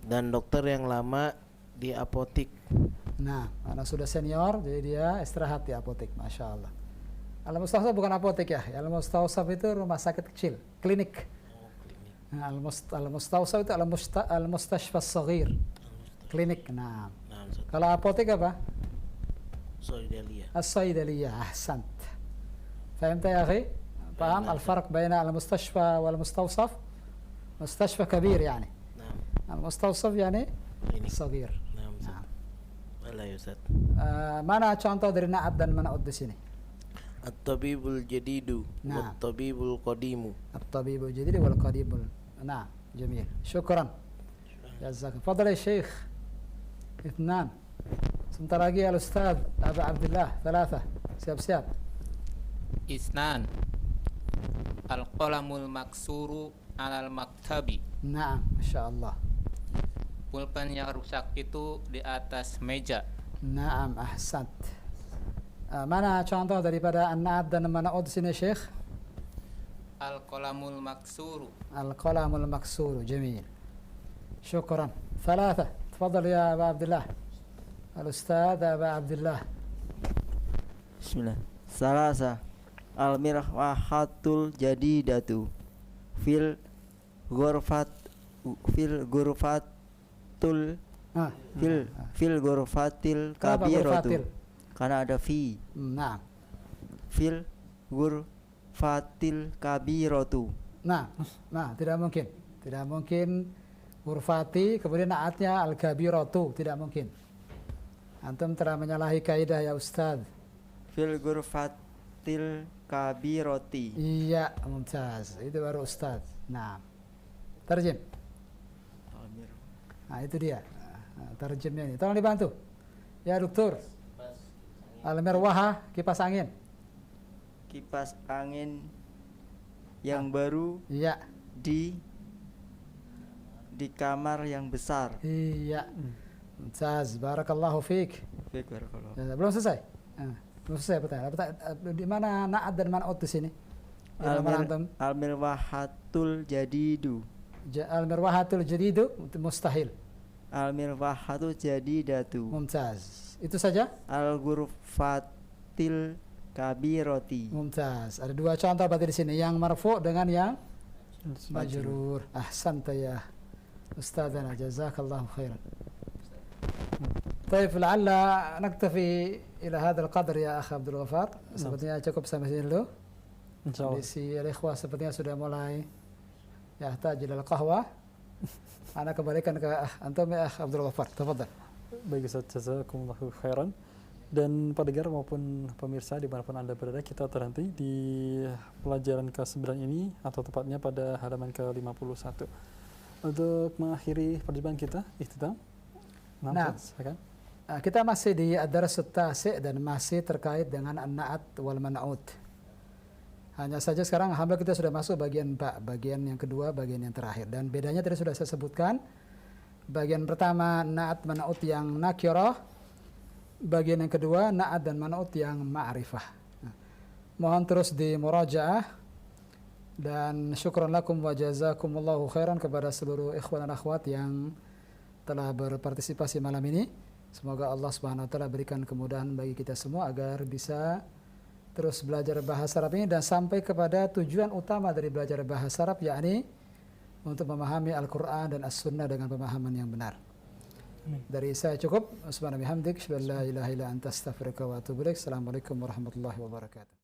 B: dan dokter yang lama di apotik.
A: Nah, karena sudah senior, jadi dia istirahat di apotek. Masya Allah. Al-Mustawsaf bukan apotek ya. Al-Mustawsaf itu rumah sakit kecil, klinik. Nah, Al-Mustawsaf itu Al-Mustashfa As-Saghir, klinik. Nah,
B: Nah, Ustaz.
A: kalau apotek apa?
B: Soidalia.
A: As-Saidaliyah. Ahsant. Fahimta ya akhi? Paham al-farq baina al-mustashfa wal-mustawsaf? Mustashfa kabir yani.
B: Nah,
A: Al-Mustawsaf yani
B: ini.
A: saghir.
B: Nah, Ustaz.
A: Nah.
B: Wala ya Ustaz.
A: Mana contoh dari na'at dan mana'ud di sini?
B: At-tabibul jadidu
A: Nah.
B: wat-tabibul qadimu.
A: الطبيب الجديد والقريب نعم جميل شكرا جزاك تفضل يا شيخ اثنان sebentar lagi الأستاذ أبا عبد الله ثلاثة siap-siap
C: Isnan. Al-qalamul maksuru alal maktabi.
A: نعم ما شاء الله
C: Pulpen yang rusak itu di atas meja.
A: نعم أحسنت mana contoh daripada النعت dan mana'ud sini ya Syekh
C: Al-qalamul maksuru.
A: القلم المكسور جميل شكرا ثلاثة تفضل يا أبا عبد الله الأستاذ أبا عبد الله
D: Bismillah. Salasa al-mirwahatul jadidatu fil ghurfatul fil ghurfatil
A: Kenapa
D: kabiratu.
A: ghurfatil?
D: Karena ada fi.
A: نعم
D: Fil ghurfatil kabiratu.
A: Nah, tidak mungkin hurfati kemudian naatnya al-kabiratu, tidak mungkin. Antum telah menyalahi kaidah ya Ustaz.
D: Fil ghurfat wafatil kabiroti.
A: Iya, mumtaz. Itu baru Ustaz. Nah, tarjim. Nah, itu dia. Nah, tarjimnya ini. Tolong dibantu. Ya, Dokter. Al-mirwah, kipas angin.
D: Kipas angin yang baru
A: Iya.
D: di kamar yang besar.
A: Iya. Mumtaz. Barakallahu fiik.
D: Baik, barakallah.
A: Ya, belum selesai. Belum selesai pertanyaan. Di mana na'at dan man'ut di sini? Di nomor antum.
D: Al-mirwahatul jadidu.
A: Al-mirwahatul jadidu mustahil.
D: Al-mirwahatul jadidatu.
A: Mumtaz. Itu saja?
D: Al-ghurfatil kabiroti.
A: Mumtaz. Ada dua contoh berarti di sini, yang marfu dengan yang majrur. Ahsanta ya Ustadzana, jazakallahu khairan. طيب لعل نكتفي إلى هذا القدر يا أخ عبد الغفار. Sepertinya cukup sampai sini dulu.
E: Insyaallah.
A: Si al-ikhwah sepertinya sudah mulai yahtaj ila al-qahwa. Ana kembalikan ke antum ya Akh Abdul Ghaffar. Tafadhal.
E: Baik Ustaz, jazakumullahu khairan. Dan pendengar maupun pemirsa dimanapun Anda berada, kita terhenti di pelajaran ke-9 ini, atau tepatnya pada halaman ke-51. Untuk mengakhiri perjumpaan kita, ikhtitam.
A: Nah,
E: silakan.
A: Kita masih di ad-dars at-tasi' dan masih terkait dengan an-na'at wal man'ut. Hanya saja sekarang alhamdulillah kita sudah masuk bagian bagian yang kedua, bagian yang terakhir. Dan bedanya tadi sudah saya sebutkan. Bagian pertama na'at man'ut yang nakirah, bagian yang kedua na'at dan man'ut yang ma'rifah. Mohon terus di murajaah, dan syukran lakum wa jazakumullahu khairan kepada seluruh ikhwan dan akhwat yang telah berpartisipasi malam ini. Semoga Allah Subhanahu wa taala berikan kemudahan bagi kita semua agar bisa terus belajar bahasa Arab ini dan sampai kepada tujuan utama dari belajar bahasa Arab, yakni untuk memahami Al-Qur'an dan As-Sunnah dengan pemahaman yang benar. Dari saya cukup. Subhanallah bihamdik, la ilaha illa anta astaghfiruka wa atubu ilaik. Assalamualaikum warahmatullahi wabarakatuh.